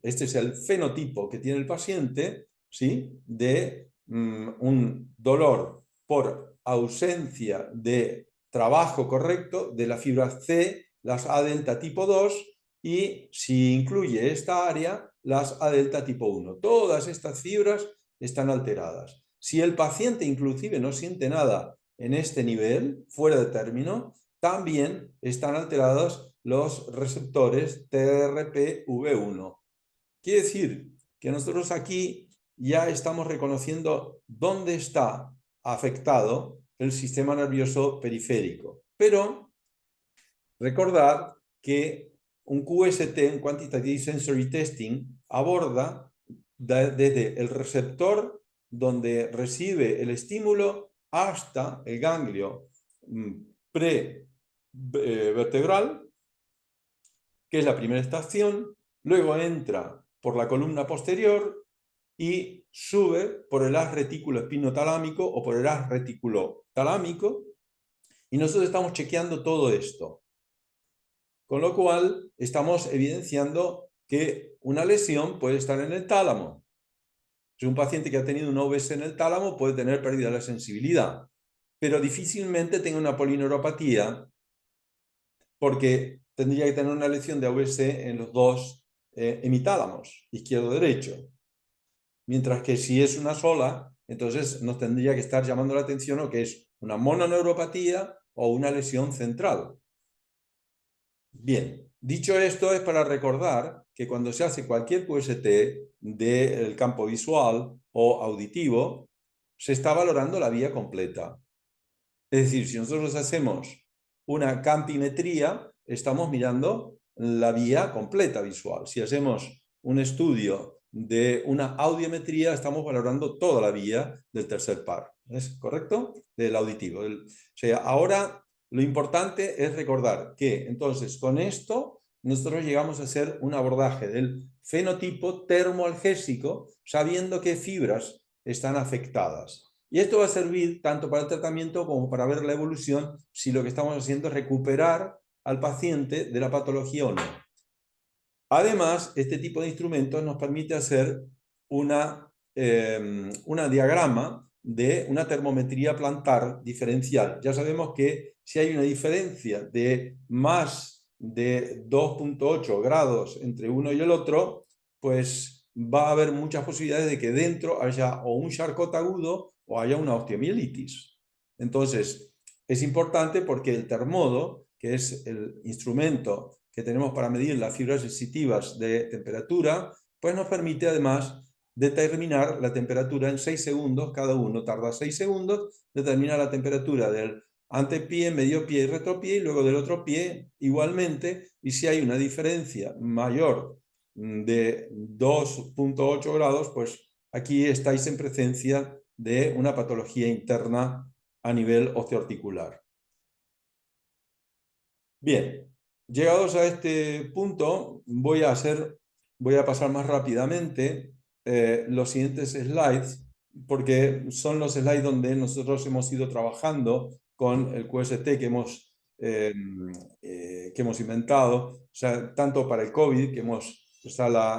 Este es el fenotipo que tiene el paciente, ¿sí? De un dolor por ausencia de trabajo correcto de la fibra C, las A delta tipo 2, y si incluye esta área, las A delta tipo 1. Todas estas fibras están alteradas. Si el paciente inclusive no siente nada en este nivel, fuera de término, también están alterados los receptores TRPV1. Quiere decir que nosotros aquí ya estamos reconociendo dónde está afectado el sistema nervioso periférico. Pero recordad que un QST, un Quantitative Sensory Testing, aborda desde el receptor donde recibe el estímulo hasta el ganglio prevertebral, que es la primera estación, luego entra por la columna posterior y sube por el haz retículo espinotalámico o por el haz reticulotalámico, y nosotros estamos chequeando todo esto. Con lo cual, estamos evidenciando que una lesión puede estar en el tálamo. Si un paciente que ha tenido una AVC en el tálamo puede tener pérdida de la sensibilidad, pero difícilmente tenga una polineuropatía, porque tendría que tener una lesión de AVC en los dos hemitálamos, izquierdo-derecho. Mientras que si es una sola, entonces nos tendría que estar llamando la atención o que es una mononeuropatía o una lesión central. Bien, dicho esto, es para recordar que cuando se hace cualquier QST del campo visual o auditivo, se está valorando la vía completa. Es decir, si nosotros hacemos una campimetría, estamos mirando la vía completa visual. Si hacemos un estudio de una audiometría, estamos valorando toda la vía del tercer par. ¿Es correcto? Del auditivo. O sea, ahora lo importante es recordar que entonces con esto nosotros llegamos a hacer un abordaje del fenotipo termoalgésico, sabiendo qué fibras están afectadas. Y esto va a servir tanto para el tratamiento como para ver la evolución, si lo que estamos haciendo es recuperar al paciente de la patología o no. Además, este tipo de instrumentos nos permite hacer una diagrama de una termometría plantar diferencial. Ya sabemos que si hay una diferencia de más de 2,8 grados entre uno y el otro, pues va a haber muchas posibilidades de que dentro haya o un Charcot agudo o haya una osteomielitis. Entonces, es importante porque el termodo, que es el instrumento que tenemos para medir las fibras sensitivas de temperatura, pues nos permite además determinar la temperatura en 6 segundos, cada uno tarda 6 segundos, determina la temperatura del antepié, medio pie y retropie, y luego del otro pie igualmente, y si hay una diferencia mayor de 2,8 grados, pues aquí estáis en presencia de una patología interna a nivel osteoarticular. Bien, llegados a este punto, voy a pasar más rápidamente los siguientes slides, porque son los slides donde nosotros hemos ido trabajando con el QST que hemos inventado, o sea, tanto para el COVID, que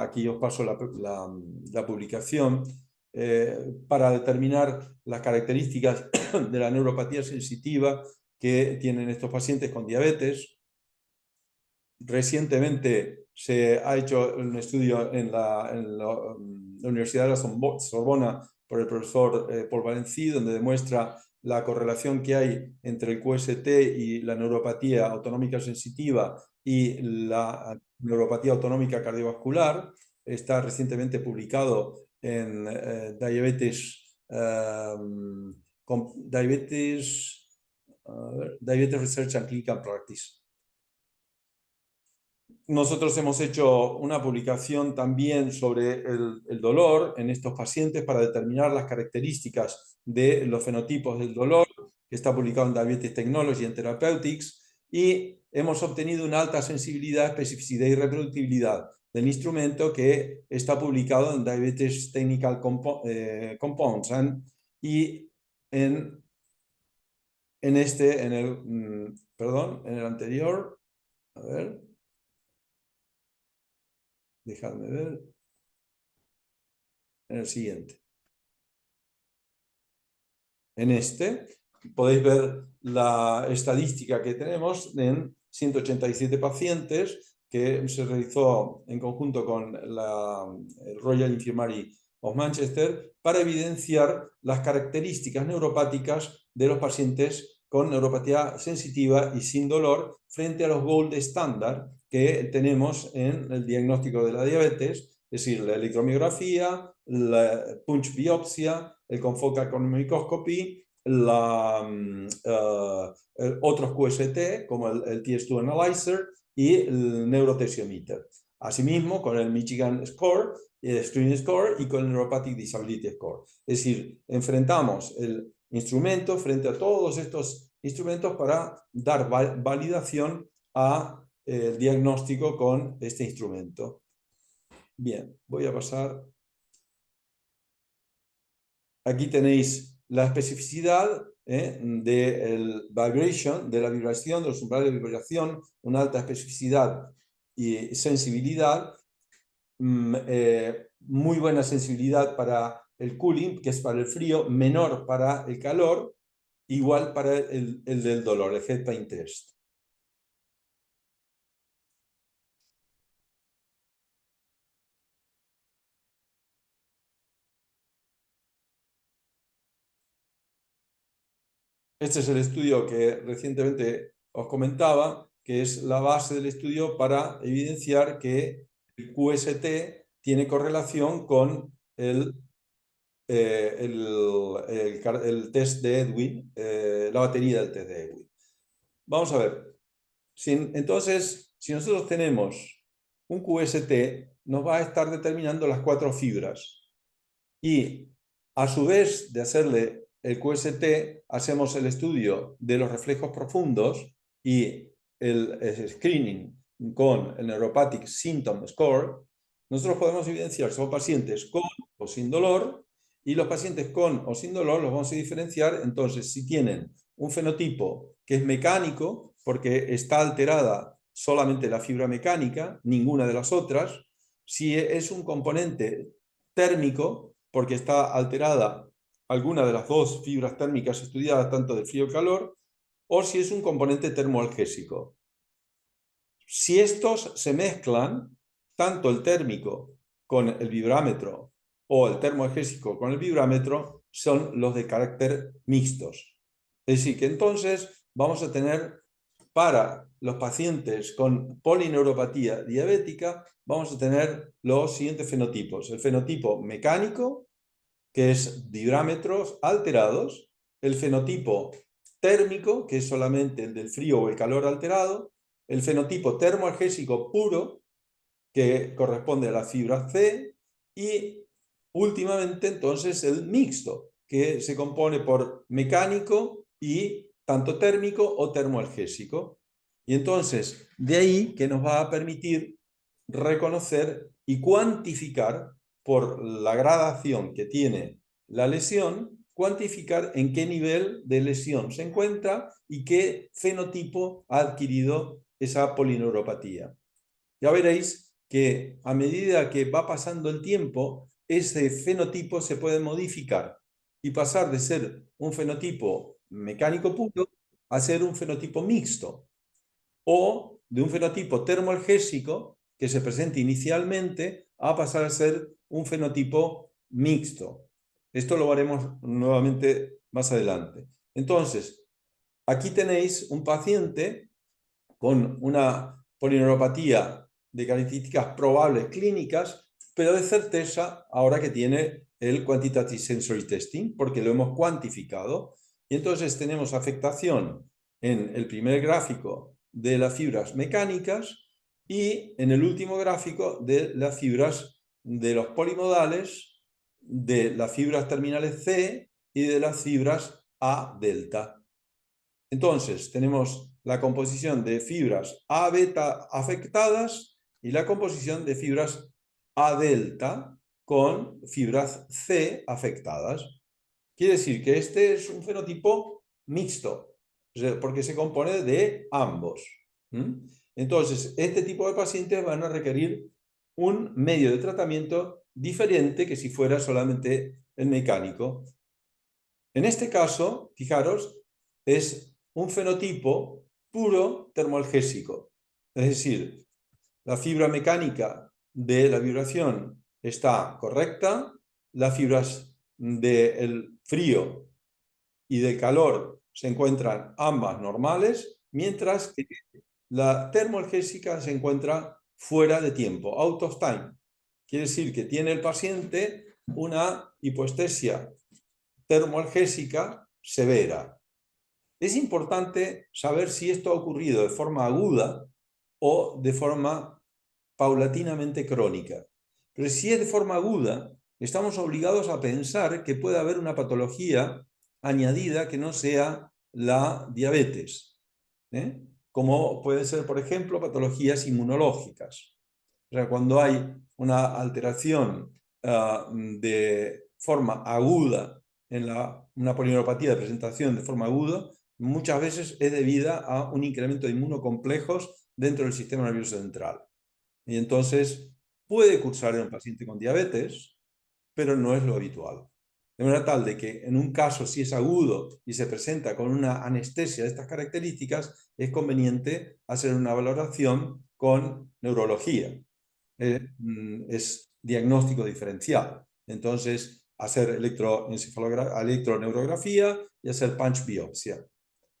aquí os paso la publicación, para determinar las características de la neuropatía sensitiva que tienen estos pacientes con diabetes. Recientemente se ha hecho un estudio en la Universidad de la Sorbona por el profesor Paul Valency, donde demuestra la correlación que hay entre el QST y la neuropatía autonómica sensitiva y la neuropatía autonómica cardiovascular. Está recientemente publicado en Diabetes Research and Clinical Practice. Nosotros hemos hecho una publicación también sobre el dolor en estos pacientes para determinar las características de los fenotipos del dolor, que está publicado en Diabetes Technology and Therapeutics, y hemos obtenido una alta sensibilidad, especificidad y reproducibilidad del instrumento que está publicado en Diabetes Technical Compounds. Y en el anterior, a ver, dejadme ver, en el siguiente. En este podéis ver la estadística que tenemos en 187 pacientes que se realizó en conjunto con el Royal Infirmary of Manchester para evidenciar las características neuropáticas de los pacientes con neuropatía sensitiva y sin dolor frente a los gold standard que tenemos en el diagnóstico de la diabetes, es decir, la electromiografía, la punch biopsia, el confocal con microscopy, otros QST como el TS2 Analyzer y el Neurotensiometer. Asimismo, con el Michigan Score, el Screen Score y con el Neuropathic Disability Score. Es decir, enfrentamos el instrumento frente a todos estos instrumentos para dar validación al diagnóstico con este instrumento. Bien, voy a pasar. Aquí tenéis la especificidad de la vibración, de los umbrales de vibración, una alta especificidad y sensibilidad, muy buena sensibilidad para el cooling, que es para el frío, menor para el calor, igual para el del dolor, el head pain test. Este es el estudio que recientemente os comentaba, que es la base del estudio para evidenciar que el QST tiene correlación con el test de Edwin, la batería del test de Edwin. Vamos a ver. Entonces, si nosotros tenemos un QST, nos va a estar determinando las 4 fibras. Y a su vez de hacerle el QST, hacemos el estudio de los reflejos profundos y el screening con el Neuropathic Symptom Score. Nosotros podemos evidenciar si son pacientes con o sin dolor, y los pacientes con o sin dolor los vamos a diferenciar entonces si tienen un fenotipo que es mecánico, porque está alterada solamente la fibra mecánica, ninguna de las otras, si es un componente térmico, porque está alterada alguna de las 2 fibras térmicas estudiadas, tanto de frío y calor, o si es un componente termoalgésico. Si estos se mezclan, tanto el térmico con el vibrámetro o el termoalgésico con el vibrámetro, son los de carácter mixtos. Es decir, que entonces vamos a tener para los pacientes con polineuropatía diabética, vamos a tener los siguientes fenotipos. El fenotipo mecánico, que es vibrámetros alterados, el fenotipo térmico, que es solamente el del frío o el calor alterado, el fenotipo termoalgésico puro, que corresponde a la fibra C, y últimamente entonces el mixto, que se compone por mecánico y tanto térmico o termoalgésico. Y entonces, de ahí que nos va a permitir reconocer y cuantificar por la gradación que tiene la lesión, cuantificar en qué nivel de lesión se encuentra y qué fenotipo ha adquirido esa polineuropatía. Ya veréis que a medida que va pasando el tiempo, ese fenotipo se puede modificar y pasar de ser un fenotipo mecánico puro a ser un fenotipo mixto. O de un fenotipo termoalgésico que se presenta inicialmente a pasar a ser un fenotipo mixto. Esto lo haremos nuevamente más adelante. Entonces, aquí tenéis un paciente con una polineuropatía de características probables clínicas, pero de certeza ahora que tiene el Quantitative Sensory Testing, porque lo hemos cuantificado. Y entonces tenemos afectación en el primer gráfico de las fibras mecánicas y en el último gráfico de las fibras de los polimodales, de las fibras terminales C y de las fibras A delta. Entonces, tenemos la composición de fibras A beta afectadas y la composición de fibras A delta con fibras C afectadas. Quiere decir que este es un fenotipo mixto, porque se compone de ambos. Entonces, este tipo de pacientes van a requerir un medio de tratamiento diferente que si fuera solamente el mecánico. En este caso, fijaros, es un fenotipo puro termoalgésico. Es decir, la fibra mecánica de la vibración está correcta, las fibras del frío y del calor se encuentran ambas normales, mientras que la termoalgésica se encuentra fuera de tiempo, out of time. Quiere decir que tiene el paciente una hipoestesia termoalgésica severa. Es importante saber si esto ha ocurrido de forma aguda o de forma paulatinamente crónica. Pero si es de forma aguda, estamos obligados a pensar que puede haber una patología añadida que no sea la diabetes, como pueden ser, por ejemplo, patologías inmunológicas. O sea, cuando hay una alteración de forma aguda en una polineuropatía de presentación de forma aguda, muchas veces es debida a un incremento de inmunocomplejos dentro del sistema nervioso central. Y entonces puede cursar en un paciente con diabetes, pero no es lo habitual. De manera tal de que en un caso, si es agudo y se presenta con una anestesia de estas características, es conveniente hacer una valoración con neurología. Es diagnóstico diferencial. Entonces, hacer electroneurografía y hacer punch biopsia.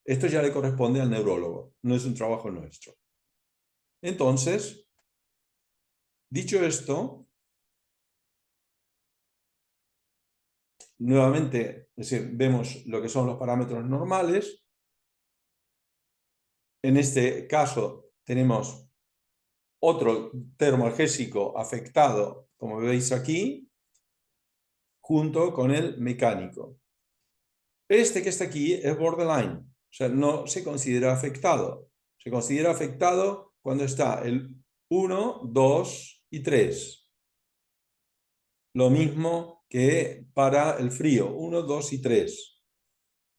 Esto ya le corresponde al neurólogo, no es un trabajo nuestro. Entonces, dicho esto, nuevamente, es decir, vemos lo que son los parámetros normales. En este caso tenemos otro termoalgésico afectado, como veis aquí, junto con el mecánico. Este que está aquí es borderline, o sea, no se considera afectado. Se considera afectado cuando está el 1, 2 y 3. Lo mismo que para el frío, 1, 2 y 3.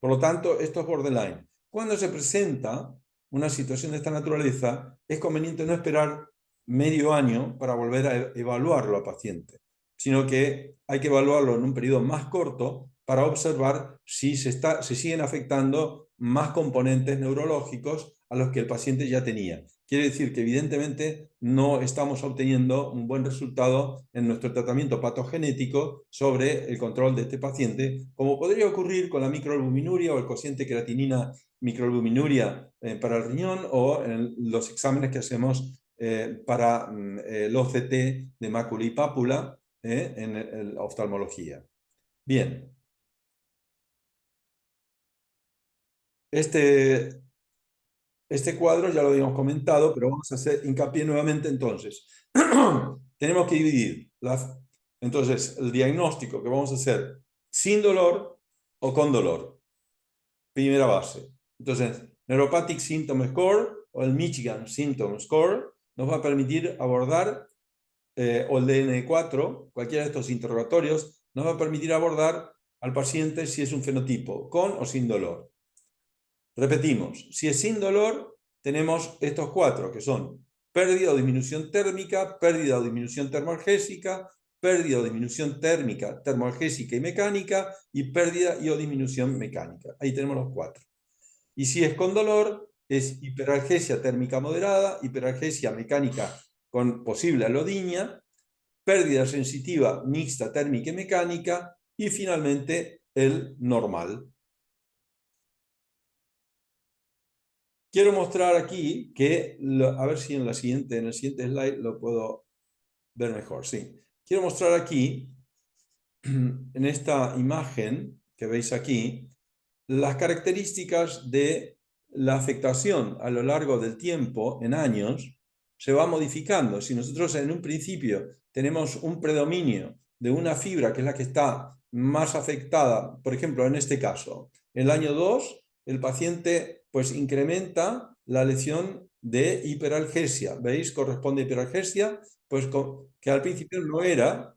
Por lo tanto, esto es borderline. Cuando se presenta una situación de esta naturaleza, es conveniente no esperar medio año para volver a evaluarlo al paciente, sino que hay que evaluarlo en un periodo más corto para observar si se siguen afectando más componentes neurológicos a los que el paciente ya tenía. Quiere decir que evidentemente no estamos obteniendo un buen resultado en nuestro tratamiento patogenético sobre el control de este paciente, como podría ocurrir con la microalbuminuria o el cociente creatinina microalbuminuria para el riñón o en los exámenes que hacemos para el OCT de mácula y pápula en la oftalmología. Bien. Este cuadro ya lo habíamos comentado, pero vamos a hacer hincapié nuevamente entonces. Tenemos que dividir entonces el diagnóstico que vamos a hacer sin dolor o con dolor. Primera base. Entonces, Neuropathic Symptom Score o el Michigan Symptom Score nos va a permitir abordar, o el DN4, cualquiera de estos interrogatorios, nos va a permitir abordar al paciente si es un fenotipo con o sin dolor. Repetimos, si es sin dolor, tenemos estos cuatro, que son pérdida o disminución térmica, pérdida o disminución termoalgésica, pérdida o disminución térmica, termoalgésica y mecánica, y pérdida y o disminución mecánica. Ahí tenemos los cuatro. Y si es con dolor, es hiperalgesia térmica moderada, hiperalgesia mecánica con posible alodinia, pérdida sensitiva mixta térmica y mecánica, y finalmente el normal. Quiero mostrar aquí que, a ver si en el siguiente slide lo puedo ver mejor. Sí. Quiero mostrar aquí, en esta imagen que veis aquí, las características de la afectación a lo largo del tiempo, en años, se va modificando. Si nosotros en un principio tenemos un predominio de una fibra que es la que está más afectada, por ejemplo, en este caso, en el año 2, el paciente pues incrementa la lesión de hiperalgesia. ¿Veis? Corresponde a hiperalgesia, pues que al principio no era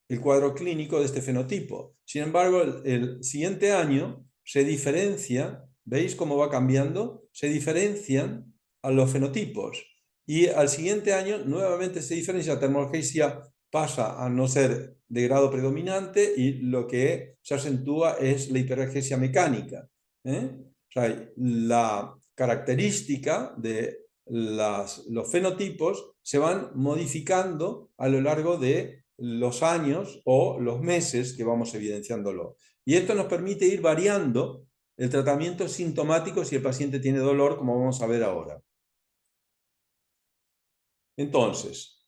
el cuadro clínico de este fenotipo. Sin embargo, el siguiente año se diferencia, ¿veis cómo va cambiando? Se diferencian a los fenotipos. Y al siguiente año nuevamente se diferencia, la termolgesia pasa a no ser de grado predominante y lo que se acentúa es la hiperalgesia mecánica. O sea, la característica de los fenotipos se van modificando a lo largo de los años o los meses que vamos evidenciándolo. Y esto nos permite ir variando el tratamiento sintomático si el paciente tiene dolor, como vamos a ver ahora. Entonces,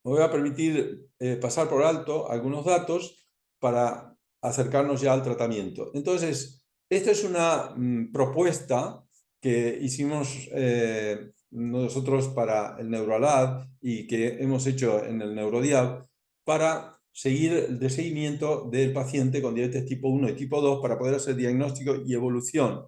me voy a permitir pasar por alto algunos datos para acercarnos ya al tratamiento. Entonces, esta es una propuesta que hicimos nosotros para el NeuroLab y que hemos hecho en el NeuroDiab para seguir el seguimiento del paciente con diabetes tipo 1 y tipo 2 para poder hacer diagnóstico y evolución.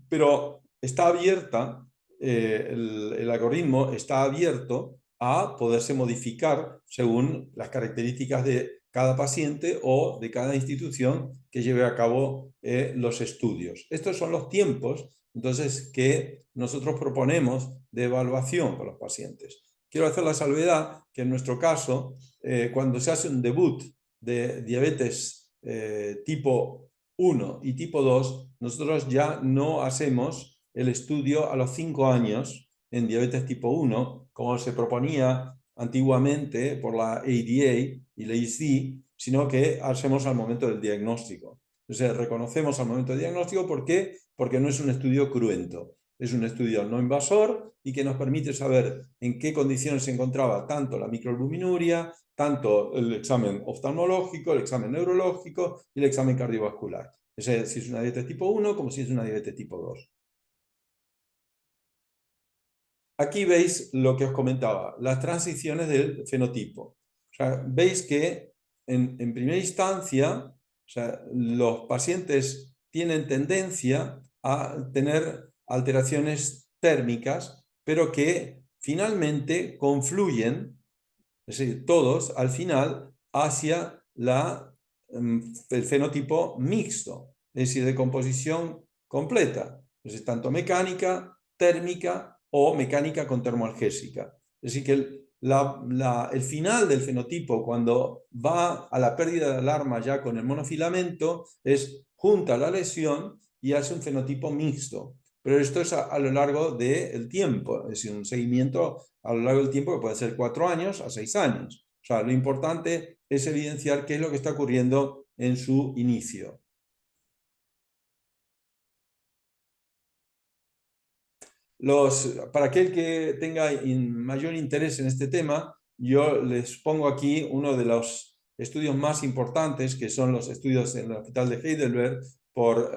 Pero está abierta, el algoritmo está abierto a poderse modificar según las características de cada paciente o de cada institución que lleve a cabo los estudios. Estos son los tiempos, entonces, que nosotros proponemos de evaluación con los pacientes. Quiero hacer la salvedad que en nuestro caso, cuando se hace un debut de diabetes tipo 1 y tipo 2, nosotros ya no hacemos el estudio a los 5 años en diabetes tipo 1, como se proponía antiguamente por la ADA y la EC, sino que hacemos al momento del diagnóstico. Entonces, reconocemos al momento del diagnóstico. ¿Por qué? Porque no es un estudio cruento. Es un estudio no invasor y que nos permite saber en qué condiciones se encontraba tanto la microalbuminuria, tanto el examen oftalmológico, el examen neurológico y el examen cardiovascular. Es decir, si es una diabetes tipo 1 como si es una diabetes tipo 2. Aquí veis lo que os comentaba, las transiciones del fenotipo. O sea, veis que en primera instancia, o sea, los pacientes tienen tendencia a tener alteraciones térmicas, pero que finalmente confluyen, es decir, todos al final, hacia el fenotipo mixto, es decir, de composición completa, es decir, tanto mecánica, térmica o mecánica con termoalgésica. Es decir, que el final del fenotipo, cuando va a la pérdida de alarma ya con el monofilamento, es junta la lesión y hace un fenotipo mixto. Pero esto es a lo largo del tiempo, es decir, un seguimiento a lo largo del tiempo que puede ser 4 años a 6 años. O sea, lo importante es evidenciar qué es lo que está ocurriendo en su inicio. Para aquel que tenga mayor interés en este tema, yo les pongo aquí uno de los estudios más importantes, que son los estudios en el Hospital de Heidelberg por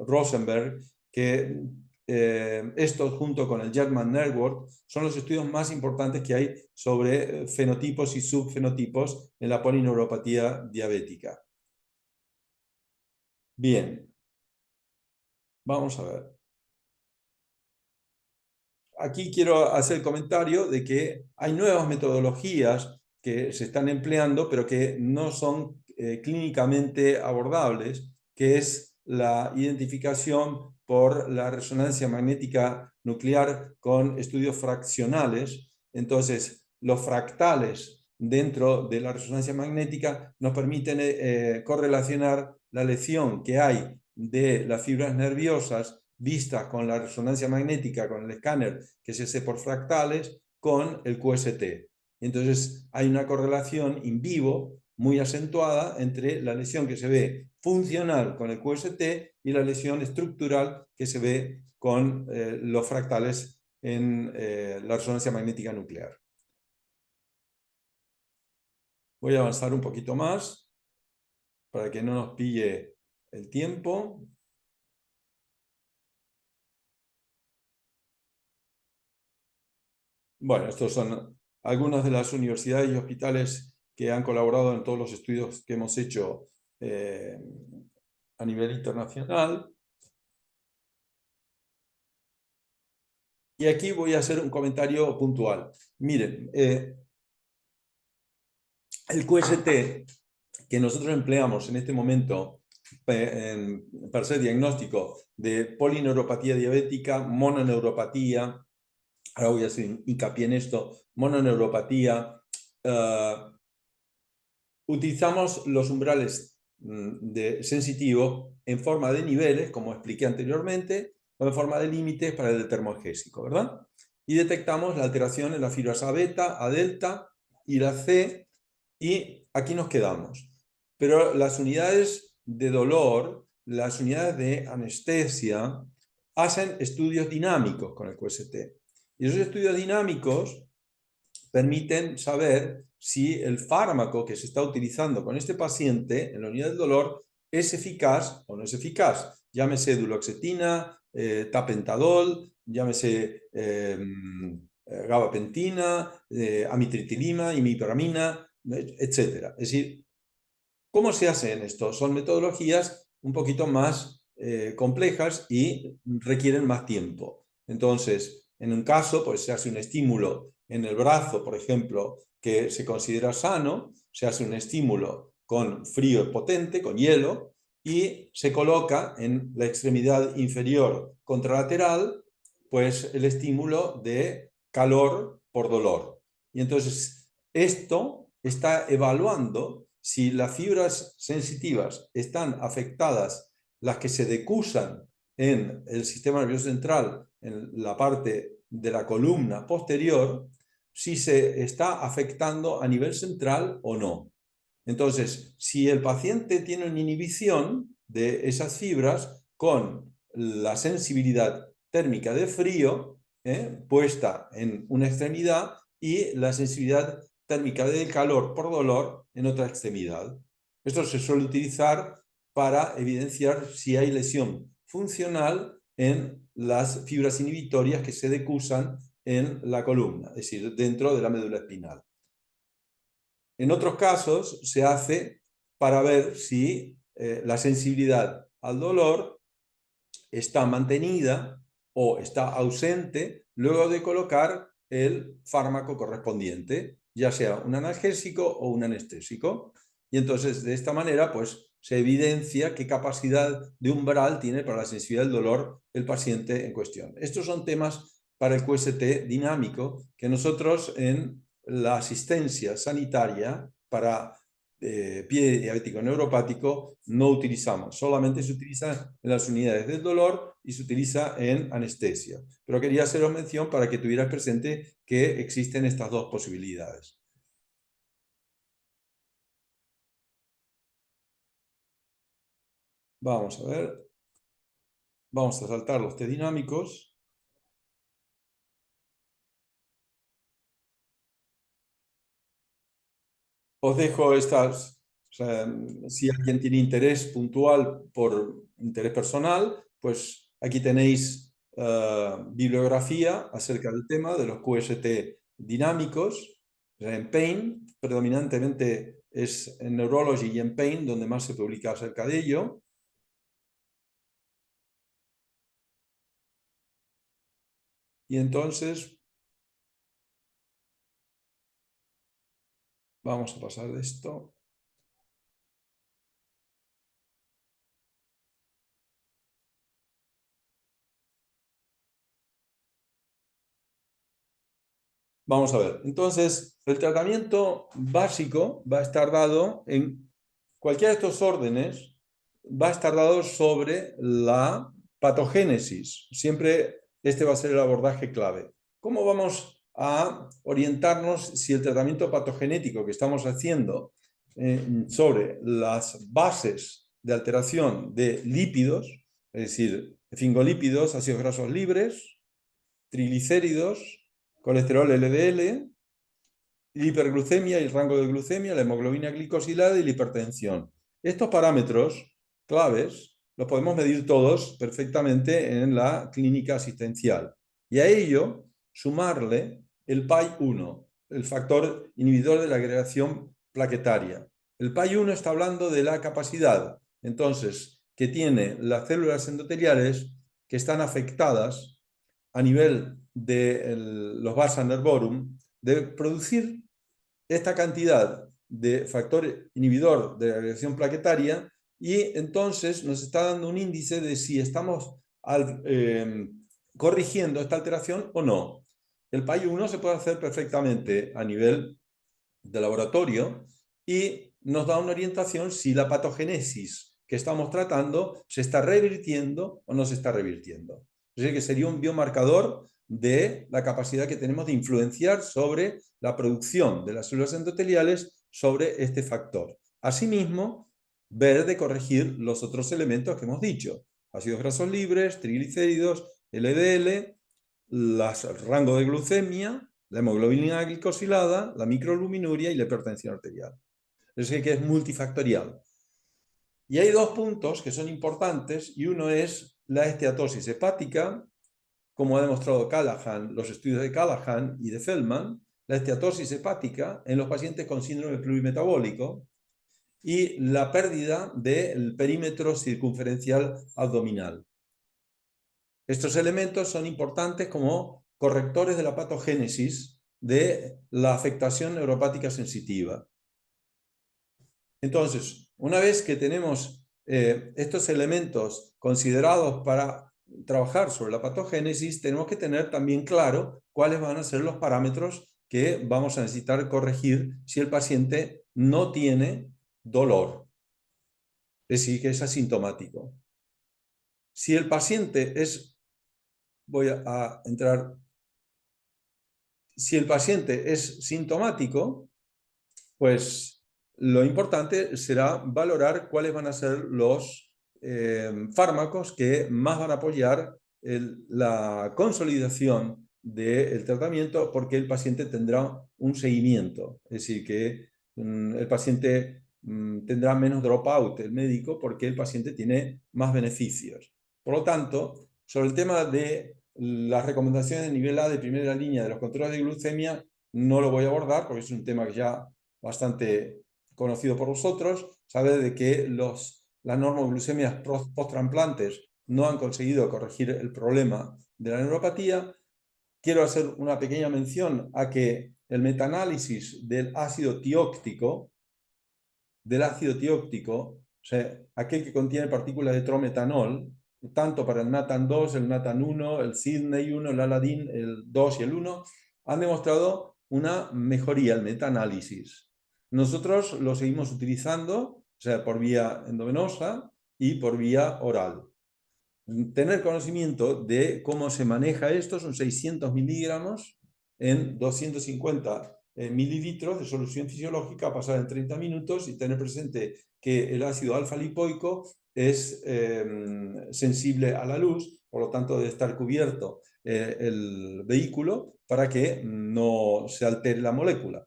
Rosenberg, que estos junto con el German Network son los estudios más importantes que hay sobre fenotipos y subfenotipos en la polineuropatía diabética. Bien, vamos a ver. Aquí quiero hacer el comentario de que hay nuevas metodologías que se están empleando, pero que no son clínicamente abordables, que es la identificación por la resonancia magnética nuclear con estudios fraccionales. Entonces, los fractales dentro de la resonancia magnética nos permiten correlacionar la lesión que hay de las fibras nerviosas vistas con la resonancia magnética, con el escáner que se hace por fractales, con el QST. Entonces hay una correlación in vivo muy acentuada entre la lesión que se ve funcional con el QST y la lesión estructural que se ve con los fractales en la resonancia magnética nuclear. Voy a avanzar un poquito más para que no nos pille el tiempo. Bueno, estos son algunas de las universidades y hospitales que han colaborado en todos los estudios que hemos hecho a nivel internacional. Y aquí voy a hacer un comentario puntual. Miren, el QST que nosotros empleamos en este momento para hacer diagnóstico de polineuropatía diabética, mononeuropatía, ahora voy a hacer hincapié en esto, mononeuropatía, utilizamos los umbrales de sensitivo en forma de niveles, como expliqué anteriormente, o en forma de límites para el termogésico, ¿verdad? Y detectamos la alteración en las fibras A beta, A delta y la C, y aquí nos quedamos. Pero las unidades de dolor, las unidades de anestesia, hacen estudios dinámicos con el QST. Y esos estudios dinámicos permiten saber si el fármaco que se está utilizando con este paciente en la unidad del dolor es eficaz o no es eficaz. Llámese duloxetina, tapentadol, llámese gabapentina, amitriptilina, imipramina, etc. Es decir, ¿cómo se hace en esto? Son metodologías un poquito más complejas y requieren más tiempo. Entonces, en un caso, pues se hace un estímulo en el brazo, por ejemplo, que se considera sano, se hace un estímulo con frío potente, con hielo, y se coloca en la extremidad inferior contralateral, pues el estímulo de calor por dolor. Y entonces, esto está evaluando si las fibras sensitivas están afectadas, las que se decusan en el sistema nervioso central, en la parte de la columna posterior, si se está afectando a nivel central o no. Entonces, si el paciente tiene una inhibición de esas fibras con la sensibilidad térmica de frío puesta en una extremidad y la sensibilidad térmica del calor por dolor en otra extremidad. Esto se suele utilizar para evidenciar si hay lesión funcional en las fibras inhibitorias que se decusan en la columna, es decir, dentro de la médula espinal. En otros casos se hace para ver si la sensibilidad al dolor está mantenida o está ausente luego de colocar el fármaco correspondiente, ya sea un analgésico o un anestésico. Y entonces, de esta manera, pues se evidencia qué capacidad de umbral tiene para la sensibilidad del dolor el paciente en cuestión. Estos son temas para el QST dinámico que nosotros en la asistencia sanitaria para pie diabético neuropático no utilizamos, solamente se utiliza en las unidades del dolor y se utiliza en anestesia. Pero quería haceros mención para que tuvieras presente que existen estas dos posibilidades. Vamos a ver. Vamos a saltar los test dinámicos. Os dejo estas, o sea, si alguien tiene interés puntual por interés personal, pues aquí tenéis bibliografía acerca del tema de los QST dinámicos. En Pain, predominantemente es en Neurology y en Pain donde más se publica acerca de ello. Y entonces vamos a pasar de esto. Vamos a ver. Entonces, El tratamiento básico va a estar dado en cualquiera de estos órdenes, va a estar dado sobre la patogénesis. Siempre este va a ser el abordaje clave. ¿Cómo vamos a orientarnos si el tratamiento patogenético que estamos haciendo sobre las bases de alteración de lípidos, es decir, fingolípidos, ácidos grasos libres, triglicéridos, colesterol LDL, hiperglucemia y el rango de glucemia, la hemoglobina glicosilada y la hipertensión? Estos parámetros claves los podemos medir todos perfectamente en la clínica asistencial. Y a ello sumarle el PAI-1, el factor inhibidor de la agregación plaquetaria. El PAI-1 está hablando de la capacidad, entonces, que tiene las células endoteliales que están afectadas a nivel de los vasa nervorum de producir esta cantidad de factor inhibidor de la agregación plaquetaria, y entonces nos está dando un índice de si estamos corrigiendo esta alteración o no. El PAI-1 se puede hacer perfectamente a nivel de laboratorio y nos da una orientación si la patogénesis que estamos tratando se está revirtiendo o no se está revirtiendo. Es decir, que sería un biomarcador de la capacidad que tenemos de influenciar sobre la producción de las células endoteliales sobre este factor. Asimismo, ver de corregir los otros elementos que hemos dicho: ácidos grasos libres, triglicéridos, LDL, el rango de glucemia, la hemoglobina glicosilada, la microalbuminuria y la hipertensión arterial. Es decir, que es multifactorial. Y hay dos puntos que son importantes, y uno es la esteatosis hepática, como ha demostrado Callahan, los estudios de Callahan y de Feldman, la esteatosis hepática en los pacientes con síndrome plurimetabólico y la pérdida del perímetro circunferencial abdominal. Estos elementos son importantes como correctores de la patogénesis de la afectación neuropática sensitiva. Entonces, una vez que tenemos estos elementos considerados para trabajar sobre la patogénesis, tenemos que tener también claro cuáles van a ser los parámetros que vamos a necesitar corregir si el paciente no tiene dolor, es decir, que es asintomático. Si el paciente es, si el paciente es sintomático, pues lo importante será valorar cuáles van a ser los fármacos que más van a apoyar la consolidación del tratamiento, porque el paciente tendrá un seguimiento. Es decir, que el paciente tendrá menos dropout el médico porque el paciente tiene más beneficios. Por lo tanto, sobre el tema de las recomendaciones de nivel A de primera línea de los controles de glucemia, no lo voy a abordar porque es un tema que ya bastante conocido por vosotros. Sabéis de que las normoglucemias post-trasplantes no han conseguido corregir el problema de la neuropatía. Quiero hacer una pequeña mención a que el metaanálisis del ácido tióctico, o sea, aquel que contiene partículas de trometanol, tanto para el NATAN2, el NATAN1, el Sydney1, el Aladin, el 2 y el 1, han demostrado una mejoría, el metaanálisis. Nosotros lo seguimos utilizando, o sea, por vía endovenosa y por vía oral. Tener conocimiento de cómo se maneja esto: son 600 miligramos en 250 mililitros de solución fisiológica, pasar en 30 minutos, y tener presente que el ácido alfa-lipoico es sensible a la luz, por lo tanto debe estar cubierto el vehículo para que no se altere la molécula.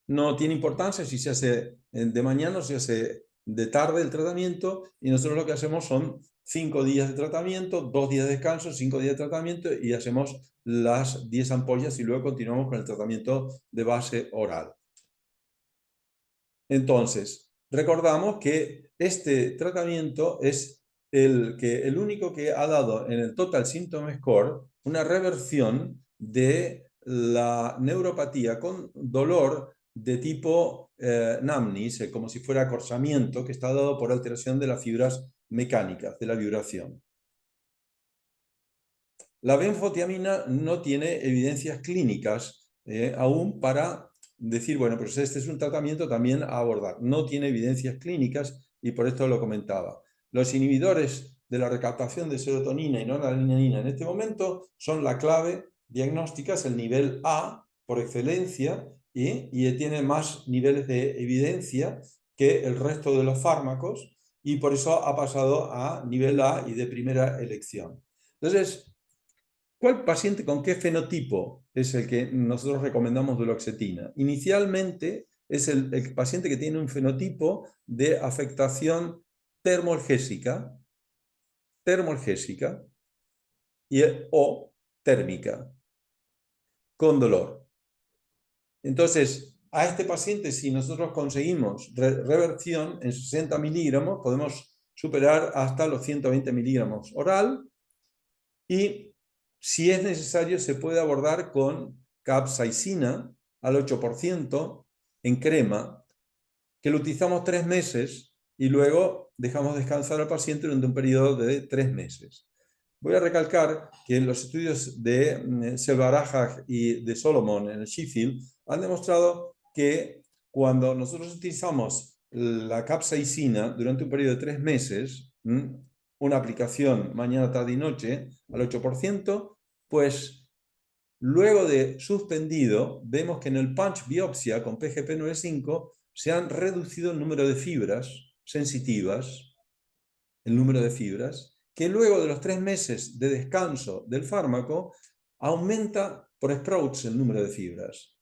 No tiene importancia si se hace de mañana o si se hace de tarde el tratamiento, y nosotros lo que hacemos son 5 días de tratamiento, 2 días de descanso, 5 días de tratamiento, y hacemos las 10 ampollas y luego continuamos con el tratamiento de base oral. Entonces, recordamos que este tratamiento es el único que ha dado en el Total Symptom Score una reversión de la neuropatía con dolor de tipo NAMNIS, como si fuera acorsamiento, que está dado por alteración de las fibras mecánicas, de la vibración. La benfotiamina no tiene evidencias clínicas aún para decir, bueno, pues este es un tratamiento también a abordar. No tiene evidencias clínicas y por esto lo comentaba. Los inhibidores de la recaptación de serotonina y noradrenalina en este momento son la clave diagnóstica, es el nivel A por excelencia y tiene más niveles de evidencia que el resto de los fármacos y por eso ha pasado a nivel A y de primera elección. Entonces, ¿cuál paciente con qué fenotipo es el que nosotros recomendamos duloxetina? Inicialmente es el paciente que tiene un fenotipo de afectación termolgésica o térmica, con dolor. Entonces, a este paciente, si nosotros conseguimos reversión en 60 miligramos, podemos superar hasta los 120 miligramos oral y si es necesario se puede abordar con capsaicina al 8% en crema, que lo utilizamos 3 meses y luego dejamos descansar al paciente durante un periodo de 3 meses. Voy a recalcar que los estudios de Selvarajah y de Solomon en el Sheffield han demostrado que cuando nosotros utilizamos la capsaicina durante un periodo de 3 meses, una aplicación mañana, tarde y noche al 8%, pues luego de suspendido, vemos que en el punch biopsia con PGP-95 se han reducido el número de fibras sensitivas, el número de fibras, que luego de los 3 meses de descanso del fármaco aumenta por sprouts el número de fibras.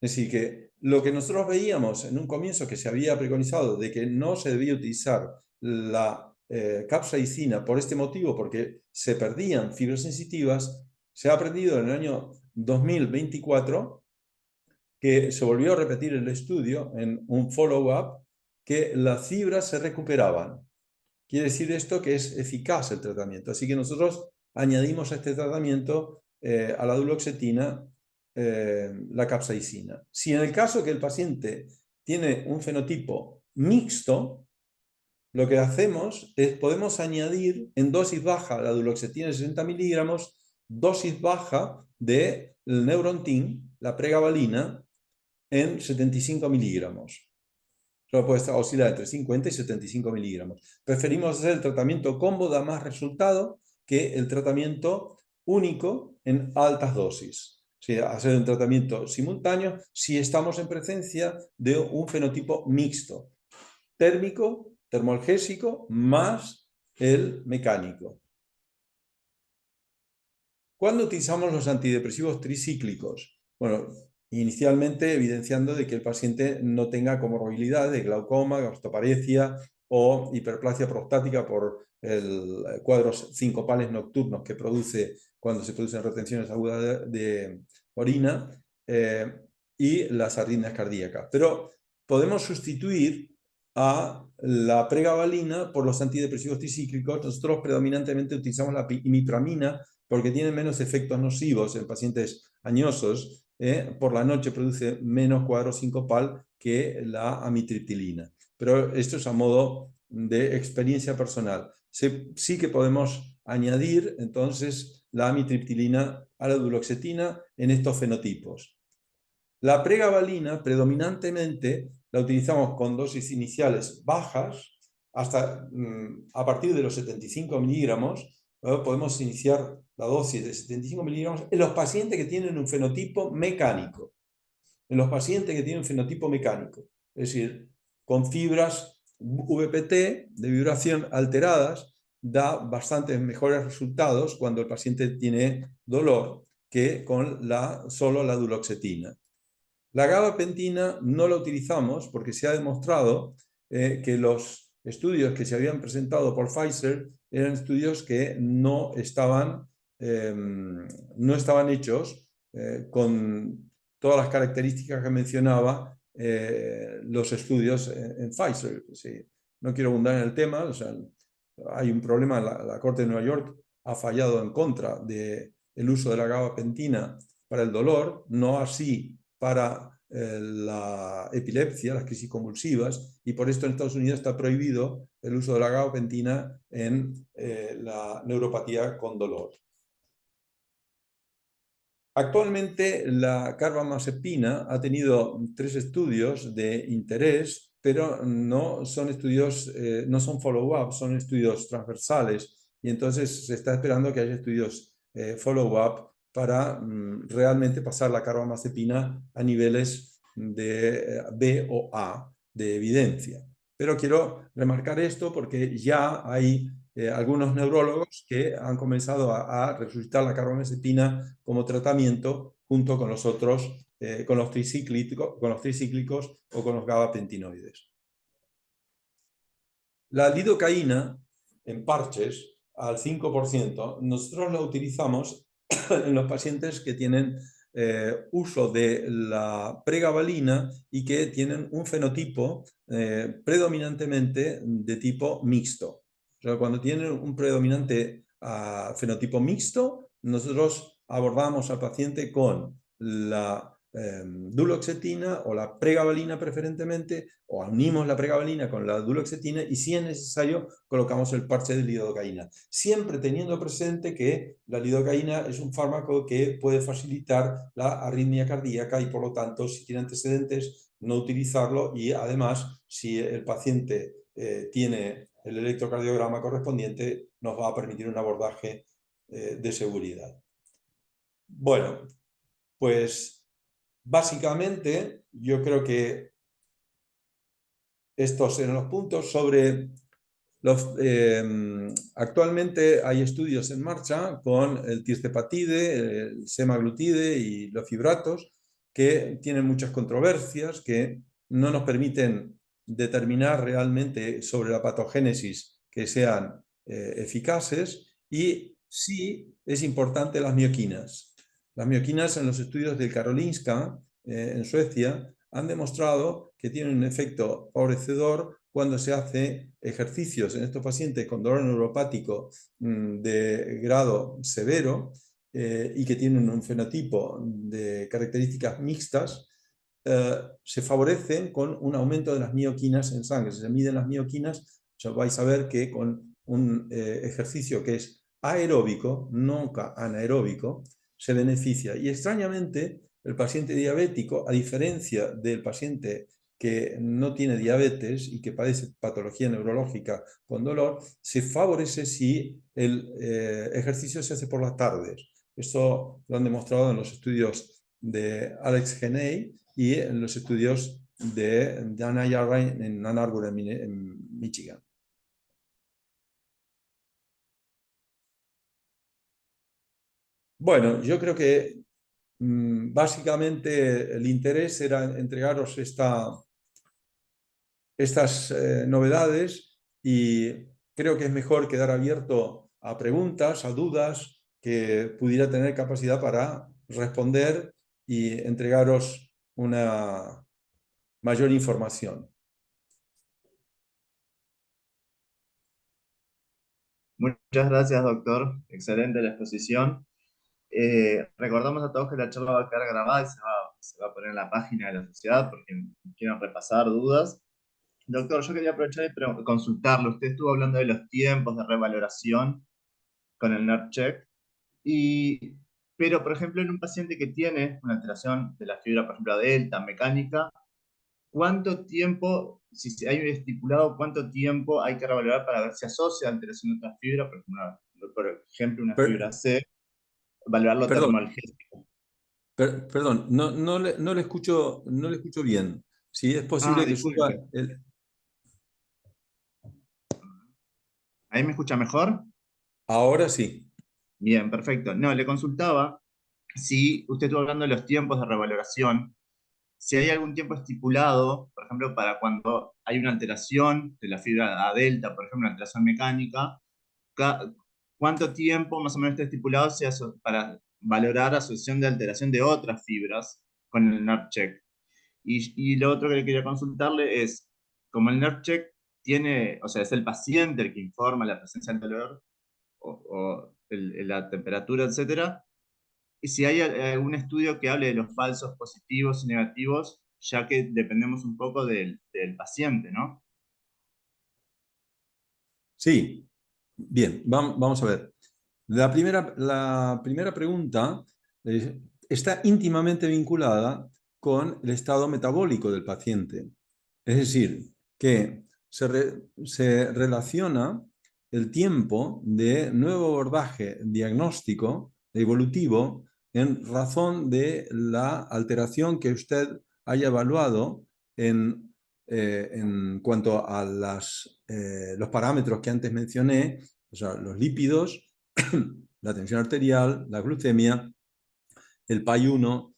Es decir, que lo que nosotros veíamos en un comienzo que se había preconizado de que no se debía utilizar la capsaicina por este motivo, porque se perdían fibras sensitivas, se ha aprendido en el año 2024 que se volvió a repetir el estudio en un follow-up que las fibras se recuperaban. Quiere decir esto que es eficaz el tratamiento. Así que nosotros añadimos a este tratamiento, a la duloxetina, la capsaicina. Si en el caso que el paciente tiene un fenotipo mixto, lo que hacemos es podemos añadir en dosis baja la duloxetina de 60 miligramos, dosis baja de Neurontin, la pregabalina, en 75 miligramos. Solo puede oscilar entre 50 y 75 miligramos. Preferimos hacer el tratamiento combo, da más resultado que el tratamiento único en altas dosis. O sea, hacer un tratamiento simultáneo si estamos en presencia de un fenotipo mixto, térmico, termolgésico, más el mecánico. ¿Cuándo utilizamos los antidepresivos tricíclicos? Bueno, inicialmente evidenciando de que el paciente no tenga comorbilidades de glaucoma, gastrosparesia o hiperplasia prostática por el cuadros sincopales nocturnos que produce cuando se producen retenciones agudas de orina y las arritmias cardíacas. Pero podemos sustituir a la pregabalina por los antidepresivos tricíclicos. Nosotros predominantemente utilizamos la imipramina porque tiene menos efectos nocivos en pacientes añosos. Por la noche produce menos cuadro sincopal que la amitriptilina. Pero esto es a modo de experiencia personal. Sí que podemos añadir entonces la amitriptilina a la duloxetina en estos fenotipos. La pregabalina predominantemente la utilizamos con dosis iniciales bajas, hasta a partir de los 75 miligramos, podemos iniciar la dosis de 75 miligramos en los pacientes que tienen un fenotipo mecánico. En los pacientes que tienen un fenotipo mecánico, es decir, con fibras VPT de vibración alteradas, da bastantes mejores resultados cuando el paciente tiene dolor que con solo la duloxetina. La gabapentina no la utilizamos porque se ha demostrado que los estudios que se habían presentado por Pfizer eran estudios que no estaban hechos con todas las características que mencionaba los estudios en Pfizer. Sí, no quiero abundar en el tema, o sea, hay un problema, la Corte de Nueva York ha fallado en contra del uso de la gabapentina para el dolor, no así para la epilepsia, las crisis convulsivas, y por esto en Estados Unidos está prohibido el uso de la gabapentina en la neuropatía con dolor. Actualmente la carbamazepina ha tenido 3 estudios de interés, pero no son estudios, no son follow-up, son estudios transversales, y entonces se está esperando que haya estudios follow-up para realmente pasar la carbamazepina a niveles de B o A de evidencia. Pero quiero remarcar esto porque ya hay algunos neurólogos que han comenzado a resucitar la carbamazepina como tratamiento junto con los otros, con los tricíclicos o con los gabapentinoides. La lidocaína en parches al 5%, nosotros la utilizamos en los pacientes que tienen uso de la pregabalina y que tienen un fenotipo predominantemente de tipo mixto. O sea, cuando tienen un predominante fenotipo mixto, nosotros abordamos al paciente con la duloxetina o la pregabalina preferentemente, o unimos la pregabalina con la duloxetina y si es necesario colocamos el parche de lidocaína. Siempre teniendo presente que la lidocaína es un fármaco que puede facilitar la arritmia cardíaca y por lo tanto si tiene antecedentes no utilizarlo y además si el paciente tiene el electrocardiograma correspondiente nos va a permitir un abordaje de seguridad. Bueno, pues básicamente, yo creo que estos eran los puntos sobre actualmente hay estudios en marcha con el tirzepatide, el semaglutide y los fibratos que tienen muchas controversias, que no nos permiten determinar realmente sobre la patogénesis que sean eficaces y sí es importante las mioquinas. Las mioquinas en los estudios de Karolinska, en Suecia, han demostrado que tienen un efecto favorecedor cuando se hace ejercicios en estos pacientes con dolor neuropático de grado severo y que tienen un fenotipo de características mixtas, se favorecen con un aumento de las mioquinas en sangre. Si se miden las mioquinas, vais a ver que con un ejercicio que es aeróbico, nunca anaeróbico, se beneficia. Y extrañamente, el paciente diabético, a diferencia del paciente que no tiene diabetes y que padece patología neurológica con dolor, se favorece si el ejercicio se hace por las tardes. Esto lo han demostrado en los estudios de Alex Geney y en los estudios de Dana Yarrain en Ann Arbor, en Michigan. Bueno, yo creo que básicamente el interés era entregaros estas novedades y creo que es mejor quedar abierto a preguntas, a dudas, que pudiera tener capacidad para responder y entregaros una mayor información. Muchas gracias, doctor. Excelente la exposición. Recordamos a todos que la charla va a quedar grabada y se va a poner en la página de la sociedad porque quieren repasar dudas. Doctor, yo quería aprovechar y consultarlo. Usted estuvo hablando de los tiempos de revaloración con el NERCheck, pero, por ejemplo, en un paciente que tiene una alteración de la fibra, por ejemplo, delta, mecánica, ¿cuánto tiempo, si hay un estipulado, cuánto tiempo hay que revalorar para ver si asocia alteración de otra fibra, por ejemplo, una fibra C, valorarlo Perdón, termoalgésico? perdón, no le escucho bien. Si es posible que suba Disculpe. el... ¿Ahí me escucha mejor? Ahora sí. Bien, perfecto. No, le consultaba si usted estuvo hablando de los tiempos de revaloración, si hay algún tiempo estipulado, por ejemplo, para cuando hay una alteración de la fibra A delta, por ejemplo, una alteración mecánica, ¿cuánto tiempo más o menos está estipulado para valorar asociación de alteración de otras fibras con el NERCheck? Y lo otro que le quería consultarle es, como el NERCheck tiene, o sea, es el paciente el que informa la presencia del dolor la temperatura, etcétera, y si hay algún estudio que hable de los falsos positivos y negativos, ya que dependemos un poco del paciente, ¿no? Sí, bien, vamos a ver. La primera pregunta está íntimamente vinculada con el estado metabólico del paciente. Es decir, que se relaciona el tiempo de nuevo abordaje diagnóstico evolutivo en razón de la alteración que usted haya evaluado en cuanto a los parámetros que antes mencioné, o sea, los lípidos, la tensión arterial, la glucemia, el PAI-1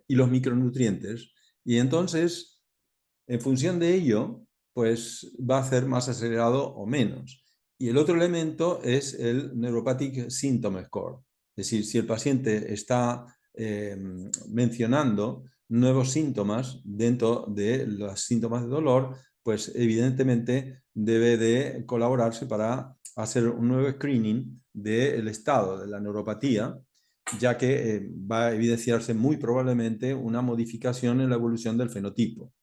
y los micronutrientes. Y entonces, en función de ello, pues va a ser más acelerado o menos. Y el otro elemento es el Neuropathic Symptom Score. Es decir, si el paciente está mencionando nuevos síntomas dentro de los síntomas de dolor, pues evidentemente debe de colaborarse para hacer un nuevo screening del estado de la neuropatía, ya que va a evidenciarse muy probablemente una modificación en la evolución del fenotipo.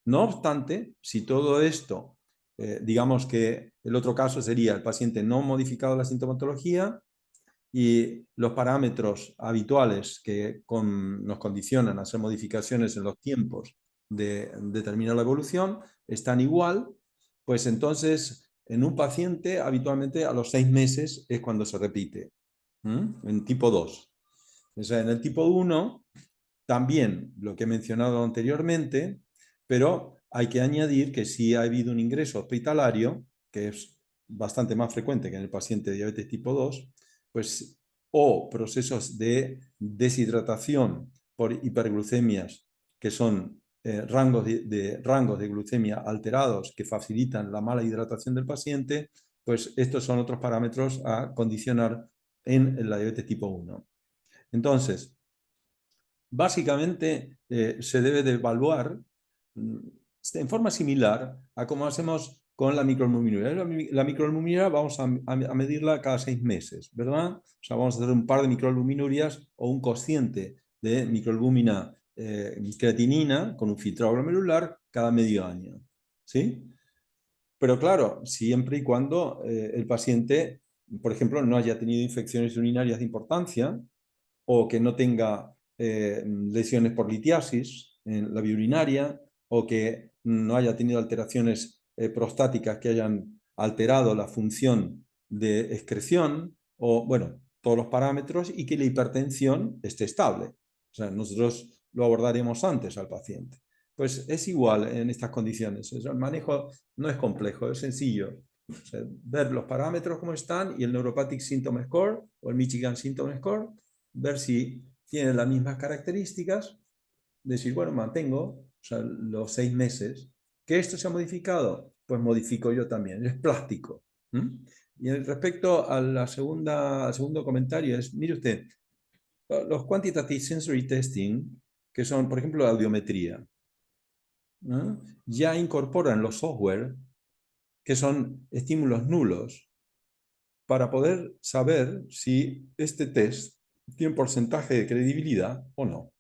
No obstante, si todo esto, digamos que el otro caso sería el paciente no modificado la sintomatología y los parámetros habituales que nos condicionan a hacer modificaciones en los tiempos de determinar la evolución están igual, pues entonces en un paciente habitualmente a los 6 meses es cuando se repite, en tipo 2. O sea, en el tipo 1 también lo que he mencionado anteriormente, pero hay que añadir que si ha habido un ingreso hospitalario, que es bastante más frecuente que en el paciente de diabetes tipo 2, pues o procesos de deshidratación por hiperglucemias, que son rangos de glucemia alterados que facilitan la mala hidratación del paciente, pues estos son otros parámetros a condicionar en la diabetes tipo 1. Entonces, básicamente se debe de evaluar en forma similar a como hacemos con la microalbuminuria. La microalbuminuria vamos a medirla cada 6 meses, ¿verdad? O sea, vamos a hacer un par de microalbuminurias o un cociente de microalbúmina creatinina con un filtrado glomerular cada medio año, ¿sí? Pero claro, siempre y cuando el paciente, por ejemplo, no haya tenido infecciones urinarias de importancia o que no tenga lesiones por litiasis en la vía urinaria o que no haya tenido alteraciones prostáticas que hayan alterado la función de excreción o, bueno, todos los parámetros y que la hipertensión esté estable. O sea, nosotros lo abordaremos antes al paciente. Pues es igual en estas condiciones. El manejo no es complejo, es sencillo. O sea, ver los parámetros como están y el Neuropathic Symptom Score o el Michigan Symptom Score, ver si tienen las mismas características, decir, bueno, mantengo, o sea, los 6 meses. ¿Que esto se ha modificado? Pues modifico yo también, es plástico. Y respecto a al segundo comentario es, mire usted, los Quantitative Sensory Testing, que son, por ejemplo, la audiometría, ¿no? Ya incorporan los software que son estímulos nulos para poder saber si este test tiene un porcentaje de credibilidad o no.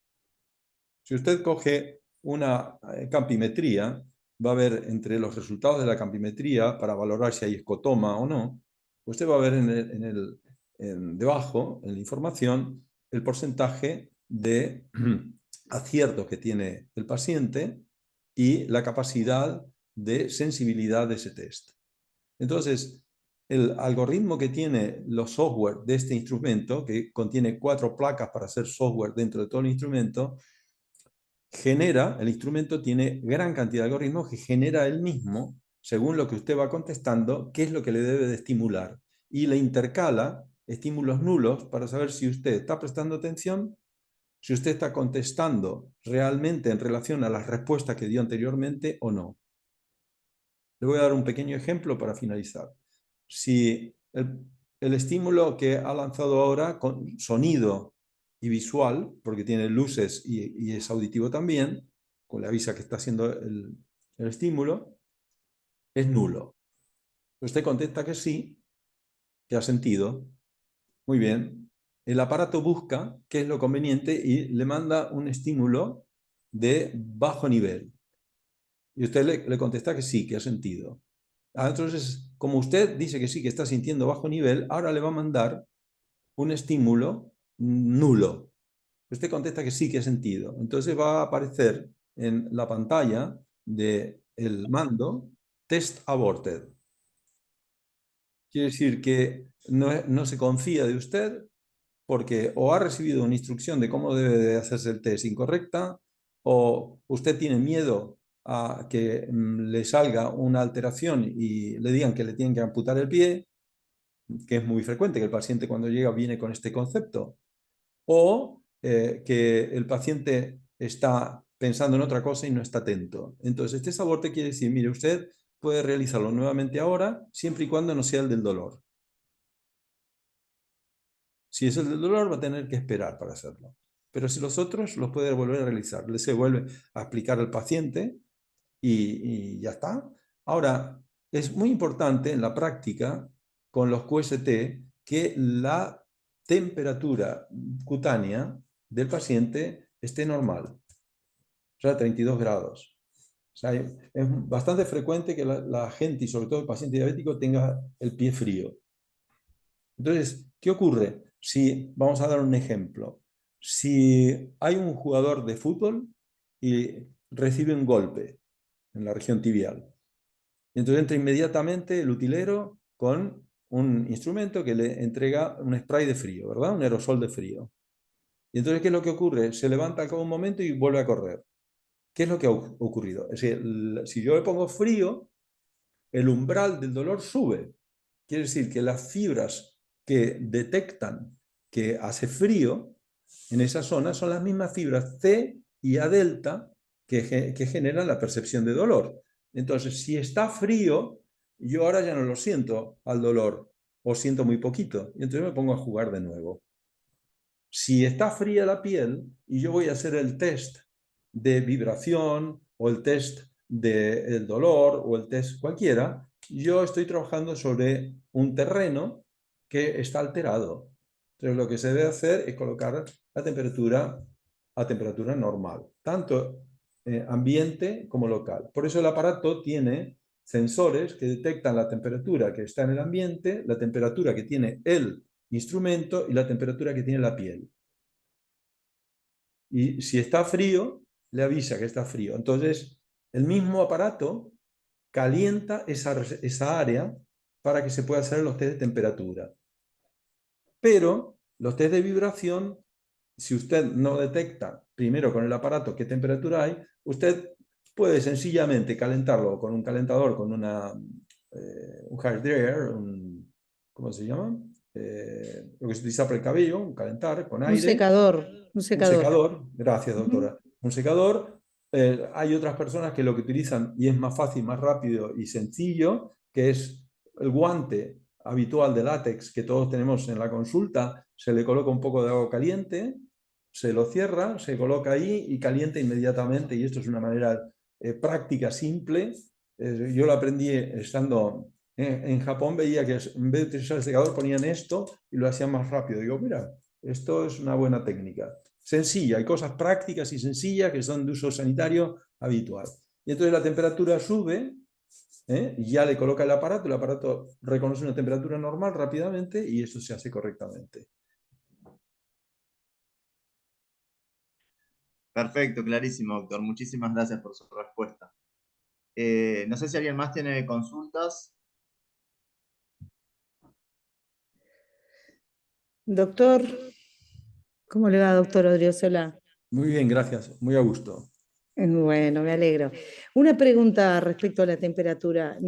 Si usted coge una campimetría, va a ver entre los resultados de la campimetría para valorar si hay escotoma o no, usted va a ver debajo, en la información, el porcentaje de aciertos que tiene el paciente y la capacidad de sensibilidad de ese test. Entonces, el algoritmo que tiene los software de este instrumento, que contiene 4 placas para hacer software dentro de todo el instrumento, el instrumento tiene gran cantidad de algoritmos que genera él mismo, según lo que usted va contestando, qué es lo que le debe de estimular. Y le intercala estímulos nulos para saber si usted está prestando atención, si usted está contestando realmente en relación a las respuestas que dio anteriormente o no. Le voy a dar un pequeño ejemplo para finalizar. Si el estímulo que ha lanzado ahora con sonido y visual, porque tiene luces y es auditivo también, le avisa que está haciendo el estímulo, es nulo. Usted contesta que sí, que ha sentido. Muy bien. El aparato busca qué es lo conveniente y le manda un estímulo de bajo nivel. Y usted le contesta que sí, que ha sentido. Entonces, como usted dice que sí, que está sintiendo bajo nivel, ahora le va a mandar un estímulo nulo. Usted contesta que sí, que he sentido. Entonces va a aparecer en la pantalla del mando test aborted. Quiere decir que no se confía de usted porque o ha recibido una instrucción de cómo debe de hacerse el test incorrecta, o usted tiene miedo a que le salga una alteración y le digan que le tienen que amputar el pie, que es muy frecuente que el paciente cuando llega viene con este concepto, o que el paciente está pensando en otra cosa y no está atento. Entonces, este aborte quiere decir, mire, usted puede realizarlo nuevamente ahora, siempre y cuando no sea el del dolor. Si es el del dolor, va a tener que esperar para hacerlo. Pero si los otros, los puede volver a realizar. Le se vuelve a explicar al paciente y ya está. Ahora, es muy importante en la práctica con los QST que la temperatura cutánea del paciente esté normal, o sea, 32 grados. O sea, es bastante frecuente que la gente, y sobre todo el paciente diabético, tenga el pie frío. Entonces, ¿qué ocurre? Si, vamos a dar un ejemplo. Si hay un jugador de fútbol y recibe un golpe en la región tibial, entonces entra inmediatamente el utilero con un instrumento que le entrega un spray de frío, ¿verdad? Un aerosol de frío. Y entonces, ¿qué es lo que ocurre? Se levanta al cabo de un momento y vuelve a correr. ¿Qué es lo que ha ocurrido? Es decir, si yo le pongo frío, el umbral del dolor sube. Quiere decir que las fibras que detectan que hace frío en esa zona son las mismas fibras C y A delta que generan la percepción de dolor. Entonces, si está frío, yo ahora ya no lo siento al dolor, o siento muy poquito, y entonces me pongo a jugar de nuevo. Si está fría la piel y yo voy a hacer el test de vibración o el test del dolor o el test cualquiera, yo estoy trabajando sobre un terreno que está alterado. Entonces lo que se debe hacer es colocar la temperatura a temperatura normal, tanto ambiente como local. Por eso el aparato tiene sensores que detectan la temperatura que está en el ambiente, la temperatura que tiene el instrumento y la temperatura que tiene la piel. Y si está frío, le avisa que está frío. Entonces, el mismo aparato calienta esa área para que se pueda hacer los test de temperatura. Pero los test de vibración, si usted no detecta primero con el aparato qué temperatura hay, usted puede sencillamente calentarlo con un calentador, con un hair dryer, ¿cómo se llama? Lo que se utiliza para el cabello, un calentar con aire. Un secador. Un secador, gracias doctora. Un secador. Hay otras personas que lo que utilizan, y es más fácil, más rápido y sencillo, que es el guante habitual de látex que todos tenemos en la consulta, se le coloca un poco de agua caliente, se lo cierra, se coloca ahí y calienta inmediatamente, y esto es una manera práctica, simple. Yo lo aprendí estando en Japón, veía que en vez de utilizar el secador ponían esto y lo hacían más rápido. Digo, mira, esto es una buena técnica. Sencilla, hay cosas prácticas y sencillas que son de uso sanitario habitual. Y entonces la temperatura sube, y ya le coloca el aparato reconoce una temperatura normal rápidamente y eso se hace correctamente. Perfecto, clarísimo, doctor. Muchísimas gracias por su respuesta. No sé si alguien más tiene consultas. Doctor, ¿cómo le va, doctor Odriozola? Muy bien, gracias. Muy a gusto. Bueno, me alegro. Una pregunta respecto a la temperatura.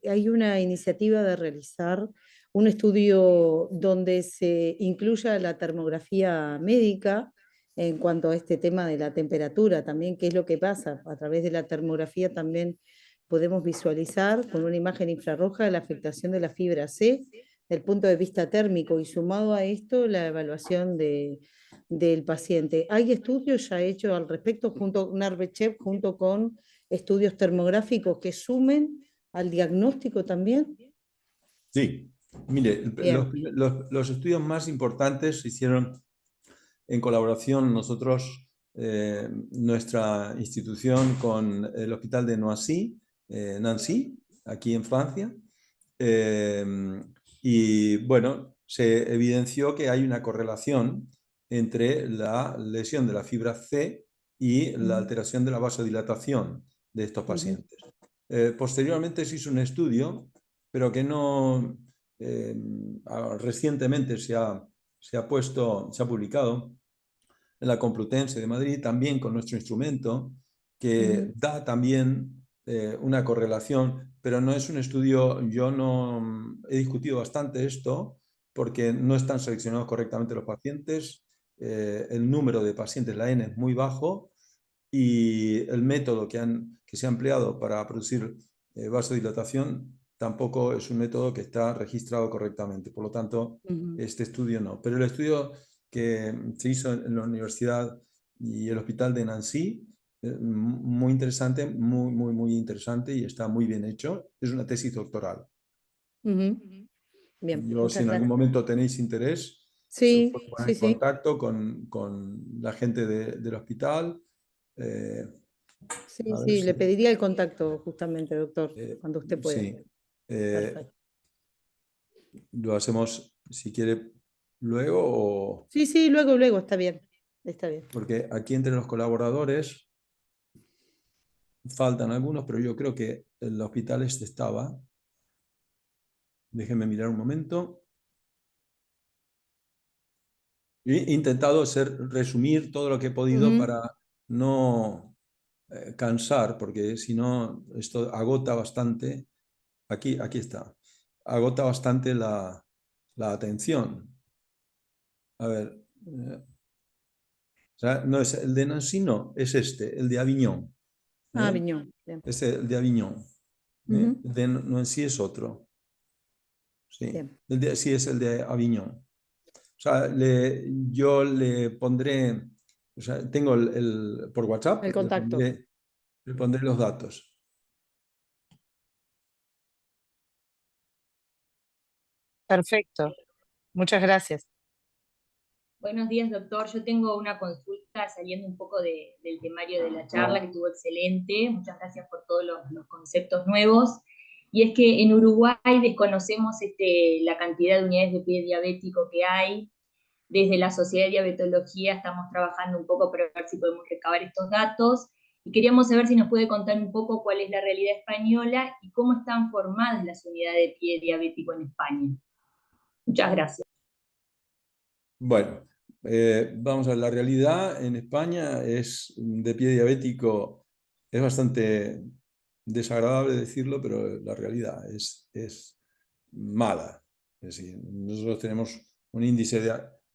Hay una iniciativa de realizar un estudio donde se incluya la termografía médica en cuanto a este tema de la temperatura, también qué es lo que pasa. A través de la termografía también podemos visualizar con una imagen infrarroja la afectación de la fibra C desde el punto de vista térmico y sumado a esto la evaluación del paciente. ¿Hay estudios ya hechos al respecto, Narbechev, junto con estudios termográficos que sumen al diagnóstico también? Sí, mire, los estudios más importantes se hicieron en colaboración nosotros, nuestra institución con el hospital de Noisy, Nancy, aquí en Francia. Y bueno, se evidenció que hay una correlación entre la lesión de la fibra C y la alteración de la vasodilatación de estos pacientes. Posteriormente se hizo un estudio, pero que no recientemente se ha publicado en la Complutense de Madrid, también con nuestro instrumento, que da también una correlación, pero no es un estudio, yo no he discutido bastante esto, porque no están seleccionados correctamente los pacientes, el número de pacientes, la N, es muy bajo, y el método que se ha empleado para producir vasodilatación tampoco es un método que está registrado correctamente. Por lo tanto, este estudio no. Pero el estudio que se hizo en la universidad y el hospital de Nancy, muy interesante, muy interesante, y está muy bien hecho. Es una tesis doctoral. Bien, Yo, si en algún momento tenéis interés, sí, os ponéis en contacto con la gente del hospital. Sí, le pediría el contacto justamente, doctor, cuando usted pueda. Sí. Perfecto. Lo hacemos, si quiere, luego o... Sí, luego, está bien. Está bien. Porque aquí entre los colaboradores faltan algunos, pero yo creo que el hospital este estaba. Déjenme mirar un momento. He intentado resumir todo lo que he podido para no cansar, porque si no, esto agota bastante. Aquí está. Agota bastante la atención. A ver. O sea, no es el de Nancy, no, es este, el de Aviñón. Aviñón. Bien. El de Aviñón. El de Nancy es otro. Sí, sí es el de Aviñón. O sea, yo le pondré, o sea, tengo por WhatsApp, El contacto. le pondré los datos. Perfecto. Muchas gracias. Buenos días, doctor. Yo tengo una consulta saliendo un poco del temario de la charla, que estuvo excelente. Muchas gracias por todos los conceptos nuevos. Y es que en Uruguay desconocemos la cantidad de unidades de pie diabético que hay. Desde la Sociedad de Diabetología estamos trabajando un poco para ver si podemos recabar estos datos. Y queríamos saber si nos puede contar un poco cuál es la realidad española y cómo están formadas las unidades de pie diabético en España. Muchas gracias. Bueno, vamos a ver, la realidad en España de pie diabético es bastante desagradable decirlo, pero la realidad es mala. Es decir, nosotros tenemos un índice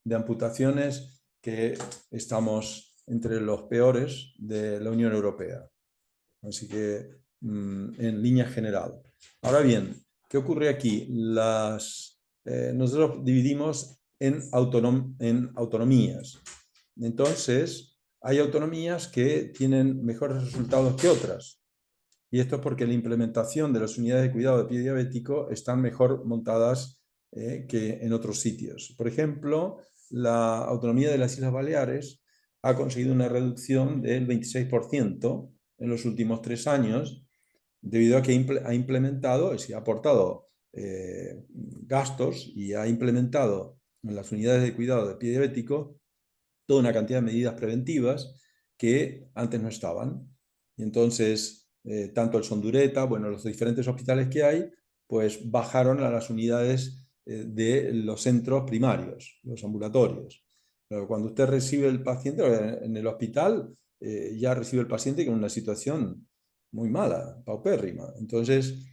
de amputaciones que estamos entre los peores de la Unión Europea. Así que, en línea general. Ahora bien, ¿qué ocurre aquí? Nosotros dividimos en autonomías. Entonces, hay autonomías que tienen mejores resultados que otras. Y esto es porque la implementación de las unidades de cuidado de pie diabético están mejor montadas que en otros sitios. Por ejemplo, la autonomía de las Islas Baleares ha conseguido una reducción del 26% en los últimos 3 años, debido a que ha implementado, ha aportado gastos y ha implementado en las unidades de cuidado de pie diabético toda una cantidad de medidas preventivas que antes no estaban. Y entonces, tanto el Sondureta, bueno, los diferentes hospitales que hay, pues bajaron a las unidades de los centros primarios, los ambulatorios. Pero cuando usted recibe el paciente en el hospital, ya recibe el paciente con una situación muy mala, paupérrima. Entonces,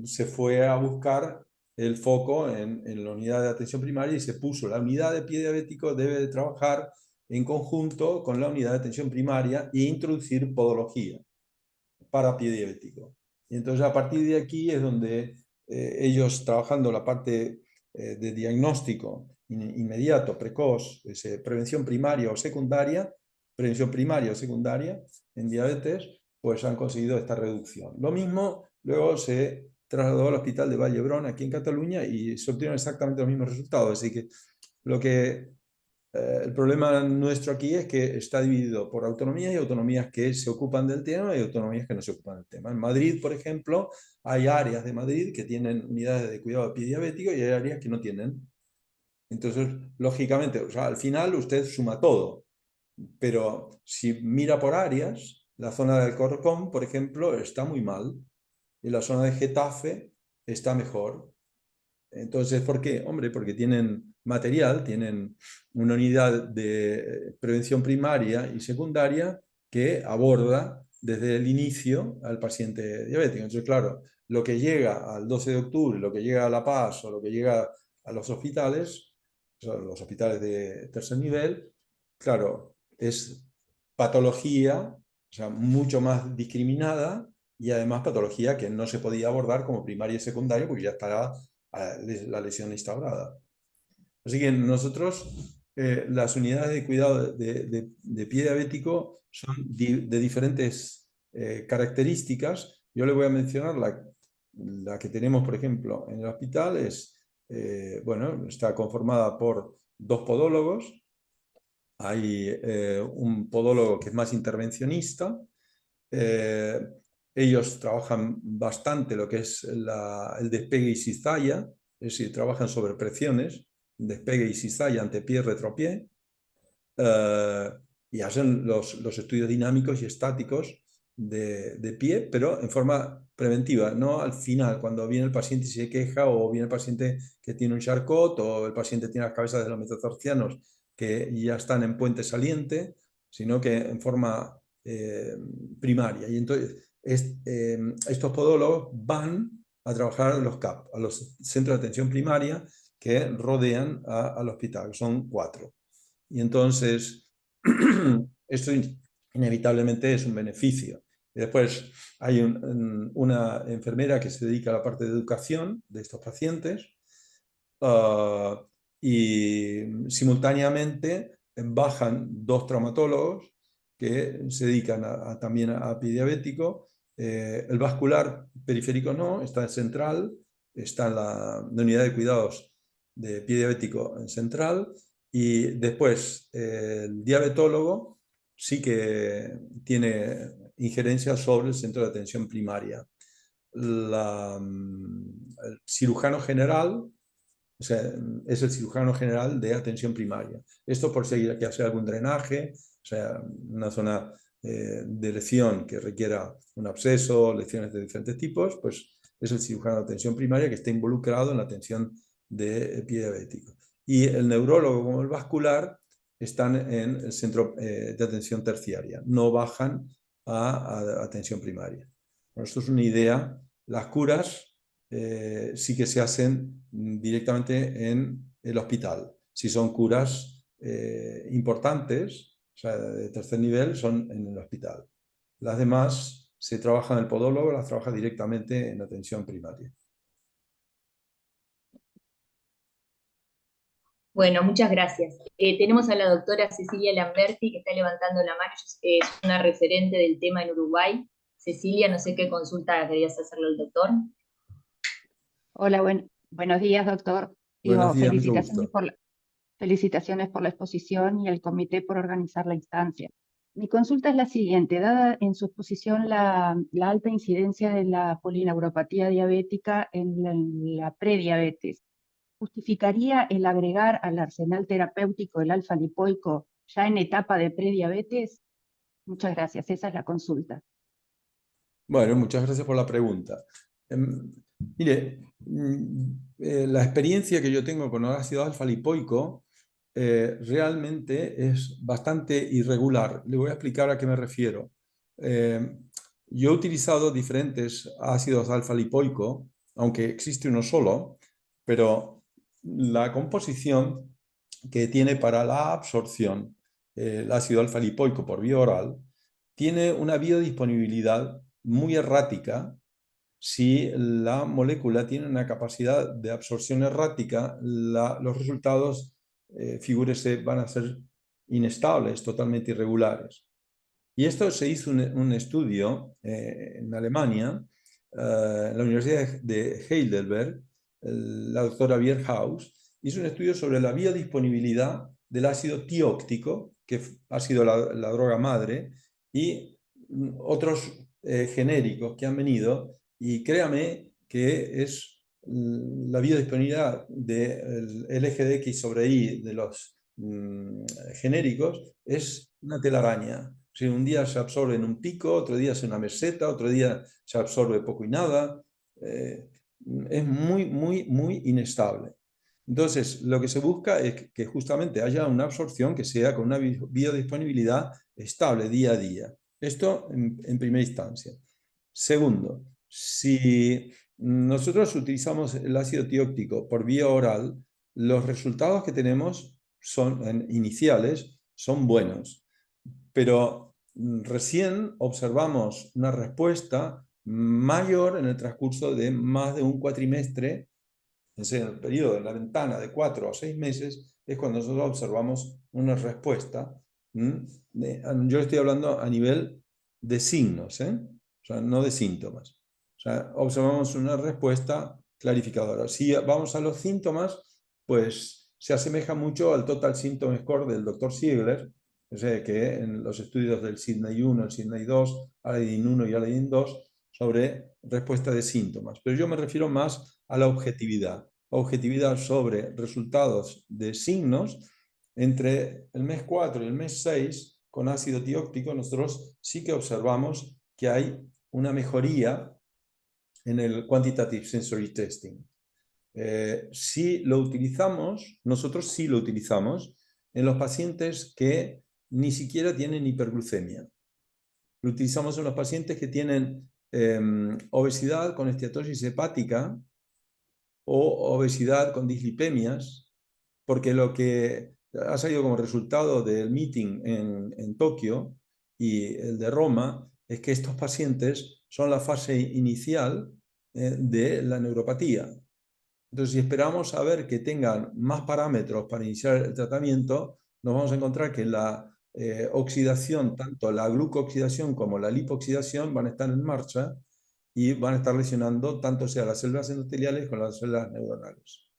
se fue a buscar el foco en la unidad de atención primaria y se puso la unidad de pie diabético debe de trabajar en conjunto con la unidad de atención primaria e introducir podología para pie diabético. Y entonces a partir de aquí es donde ellos, trabajando la parte de diagnóstico inmediato, precoz, prevención primaria o secundaria en diabetes, pues han conseguido esta reducción. Lo mismo luego se trasladó al Hospital de Vall-d'Hebron aquí en Cataluña y se obtuvieron exactamente los mismos resultados. Así que el problema nuestro aquí es que está dividido por autonomías y autonomías que se ocupan del tema y autonomías que no se ocupan del tema. En Madrid, por ejemplo, hay áreas de Madrid que tienen unidades de cuidado de pie diabético y hay áreas que no tienen. Entonces, lógicamente, o sea, al final usted suma todo, pero si mira por áreas, la zona del Alcorcón, por ejemplo, está muy mal y la zona de Getafe está mejor. Entonces, ¿por qué? Hombre, porque tienen material, tienen una unidad de prevención primaria y secundaria que aborda desde el inicio al paciente diabético. Entonces, claro, lo que llega al 12 de octubre, lo que llega a La Paz o lo que llega a los hospitales, o sea, los hospitales de tercer nivel, claro, es patología, o sea, mucho más discriminada y además patología que no se podía abordar como primaria y secundaria porque ya estará la lesión instaurada. Así que nosotros, las unidades de cuidado de pie diabético son de diferentes características. Yo le voy a mencionar la que tenemos, por ejemplo, en el hospital. Bueno, está conformada por 2 podólogos. Hay un podólogo que es más intervencionista. Ellos trabajan bastante lo que es el despegue y cizalla, es decir, trabajan sobre presiones, despegue y cizalla, antepié, retropié, y hacen los estudios dinámicos y estáticos de pie, pero en forma preventiva, no al final, cuando viene el paciente y se queja, o viene el paciente que tiene un Charcot, o el paciente tiene las cabezas de los metatarsianos que ya están en puente saliente, sino que en forma primaria. Y entonces estos podólogos van a trabajar a los CAP, a los centros de atención primaria que rodean al hospital, son 4. Y entonces esto inevitablemente es un beneficio. Y después hay una enfermera que se dedica a la parte de educación de estos pacientes, y simultáneamente bajan 2 traumatólogos que se dedican también a pie diabético. El vascular periférico no, está en central, está en la unidad de cuidados de pie diabético en central, y después el diabetólogo sí que tiene injerencia sobre el centro de atención primaria. El cirujano general, o sea, es el cirujano general de atención primaria. Esto por si hay que hacer algún drenaje, o sea, una zona de lesión que requiera un absceso, lesiones de diferentes tipos, pues es el cirujano de atención primaria que está involucrado en la atención de pie diabético. Y el neurólogo como el vascular están en el centro de atención terciaria, no bajan a atención primaria. Bueno, esto es una idea. Las curas sí que se hacen directamente en el hospital. Si son curas importantes, o sea, de tercer nivel, son en el hospital. Las demás se trabajan en el podólogo, las trabaja directamente en atención primaria. Bueno, muchas gracias. Tenemos a la doctora Cecilia Lamberti, que está levantando la mano, es una referente del tema en Uruguay. Cecilia, no sé qué consulta querías hacerle al doctor. Hola, buenos días, doctor. Buenos días, mucho Felicitaciones gusto. felicitaciones por la exposición y al comité por organizar la instancia. Mi consulta es la siguiente: dada en su exposición la alta incidencia de la polineuropatía diabética en la prediabetes, ¿justificaría el agregar al arsenal terapéutico el alfa-lipoico ya en etapa de prediabetes? Muchas gracias, esa es la consulta. Bueno, muchas gracias por la pregunta. Mire, la experiencia que yo tengo con el ácido alfa-lipoico realmente es bastante irregular. Le voy a explicar a qué me refiero. Yo he utilizado diferentes ácidos alfa-lipoico, aunque existe uno solo, pero la composición que tiene para la absorción el ácido alfa-lipoico por vía oral tiene una biodisponibilidad muy errática. Si la molécula tiene una capacidad de absorción errática, los resultados, figúrese, van a ser inestables, totalmente irregulares. Y esto se hizo un estudio en Alemania, en la Universidad de Heidelberg. La doctora Bierhaus hizo un estudio sobre la biodisponibilidad del ácido tióctico, que ha sido la droga madre, y otros genéricos que han venido, y créame que es la biodisponibilidad del eje de X sobre Y de los genéricos es una telaraña. O sea, un día se absorbe en un pico, otro día es una meseta, otro día se absorbe poco y nada. Es muy, muy, muy inestable. Entonces, lo que se busca es que justamente haya una absorción que sea con una biodisponibilidad estable día a día. Esto en primera instancia. Segundo, si nosotros utilizamos el ácido tióctico por vía oral, los resultados que tenemos iniciales son buenos, pero recién observamos una respuesta mayor en el transcurso de más de un cuatrimestre. En el periodo de la ventana de 4 a 6 meses es cuando nosotros observamos una respuesta. Yo estoy hablando a nivel de signos, o sea, no de síntomas. O sea, observamos una respuesta clarificadora. Si vamos a los síntomas, pues se asemeja mucho al Total Symptom Score del Dr. Ziegler, o sea, que en los estudios del Sydney 1, el Sydney 2, Aladdin 1 y Aladdin 2, sobre respuesta de síntomas. Pero yo me refiero más a la objetividad. Objetividad sobre resultados de signos. Entre el mes 4 y el mes 6, con ácido tióctico, nosotros sí que observamos que hay una mejoría en el Quantitative Sensory Testing. Si lo utilizamos, nosotros sí lo utilizamos en los pacientes que ni siquiera tienen hiperglucemia. Lo utilizamos en los pacientes que tienen obesidad con esteatosis hepática o obesidad con dislipemias, porque lo que ha salido como resultado del meeting en Tokio y el de Roma es que estos pacientes son la fase inicial de la neuropatía. Entonces, si esperamos a ver que tengan más parámetros para iniciar el tratamiento, nos vamos a encontrar que la oxidación, tanto la glucooxidación como la lipoxidación, van a estar en marcha y van a estar lesionando tanto sea las células endoteliales como las células neuronales.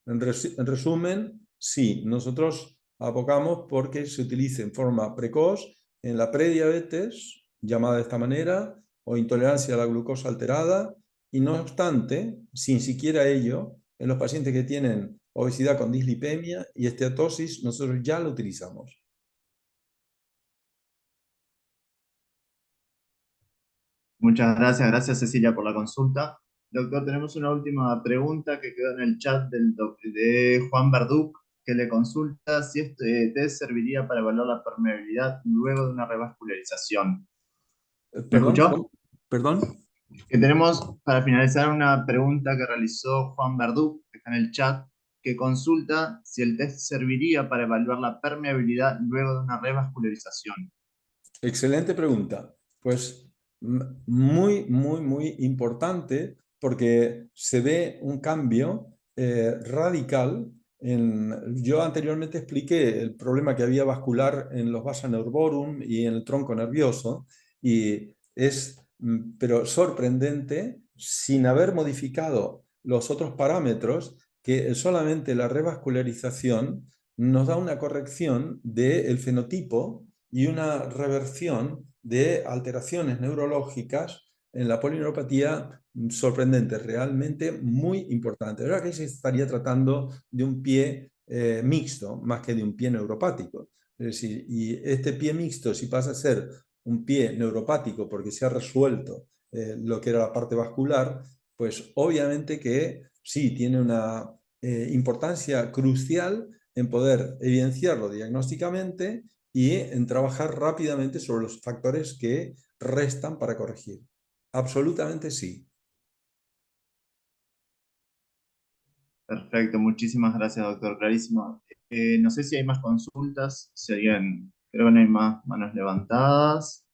En resumen, sí, nosotros abogamos porque se utilice en forma precoz en la prediabetes, llamada de esta manera, o intolerancia a la glucosa alterada, y no obstante, sin siquiera ello, en los pacientes que tienen obesidad con dislipemia y esteatosis, nosotros ya lo utilizamos. Muchas gracias, gracias Cecilia por la consulta. Doctor, tenemos una última pregunta que quedó en el chat de Juan Verduc, que le consulta si este test serviría para evaluar la permeabilidad luego de una revascularización. ¿Me ¿Perdón? escuchó? ¿Perdón? Que tenemos para finalizar una pregunta que realizó Juan Verduc, que está en el chat, que consulta si el test serviría para evaluar la permeabilidad luego de una revascularización. Excelente pregunta. Pues muy, muy, muy importante porque se ve un cambio radical. Yo anteriormente expliqué el problema que había vascular en los vasa nervorum y en el tronco nervioso, y es, pero sorprendente, sin haber modificado los otros parámetros, que solamente la revascularización nos da una corrección del fenotipo y una reversión de alteraciones neurológicas en la polineuropatía sorprendente, realmente muy importante. La verdad que se estaría tratando de un pie mixto más que de un pie neuropático. Es decir, y este pie mixto, si pasa a ser un pie neuropático porque se ha resuelto lo que era la parte vascular, pues obviamente que sí tiene una importancia crucial en poder evidenciarlo diagnósticamente y en trabajar rápidamente sobre los factores que restan para corregir. Absolutamente sí. Perfecto, muchísimas gracias, doctor. Clarísimo. No sé si hay más consultas, si alguien, creo que no hay más manos levantadas.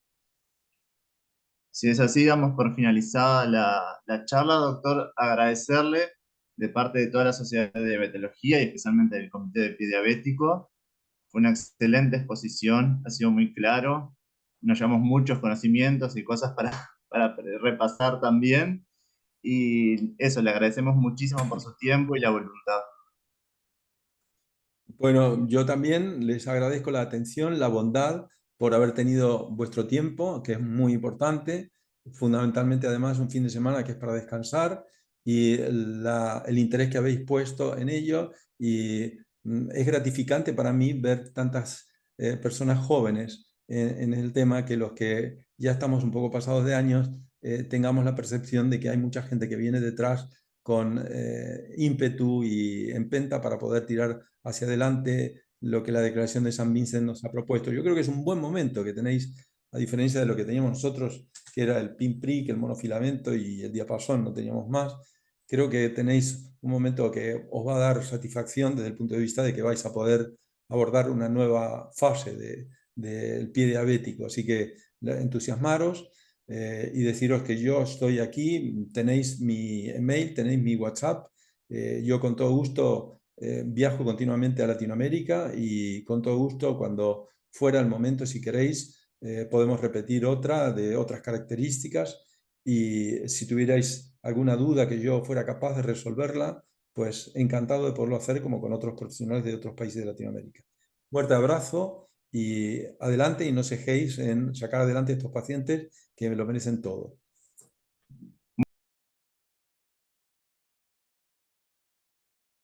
Si es así, damos por finalizada la charla, doctor. Agradecerle de parte de toda la Sociedad de Diabetología y especialmente del Comité de Pie Diabético. Fue una excelente exposición, ha sido muy claro. Nos llevamos muchos conocimientos y cosas para repasar también. Y eso, le agradecemos muchísimo por su tiempo y la voluntad. Bueno, yo también les agradezco la atención, la bondad por haber tenido vuestro tiempo, que es muy importante, fundamentalmente además un fin de semana que es para descansar, y el interés que habéis puesto en ello, y es gratificante para mí ver tantas personas jóvenes en el tema, que los que ya estamos un poco pasados de años tengamos la percepción de que hay mucha gente que viene detrás con ímpetu y empenta para poder tirar hacia adelante lo que la Declaración de San Vincent nos ha propuesto. Yo creo que es un buen momento que tenéis, a diferencia de lo que teníamos nosotros, que era el PIN-PRIC, el monofilamento y el diapasón, no teníamos más. Creo que tenéis un momento que os va a dar satisfacción desde el punto de vista de que vais a poder abordar una nueva fase del pie diabético. Así que entusiasmaros y deciros que yo estoy aquí, tenéis mi email, tenéis mi WhatsApp. Yo con todo gusto viajo continuamente a Latinoamérica, y con todo gusto, cuando fuera el momento, si queréis, podemos repetir otra de otras características, y si tuvierais alguna duda que yo fuera capaz de resolverla, pues encantado de poderlo hacer, como con otros profesionales de otros países de Latinoamérica. Fuerte abrazo y adelante, y no cejéis en sacar adelante estos pacientes que lo merecen todo.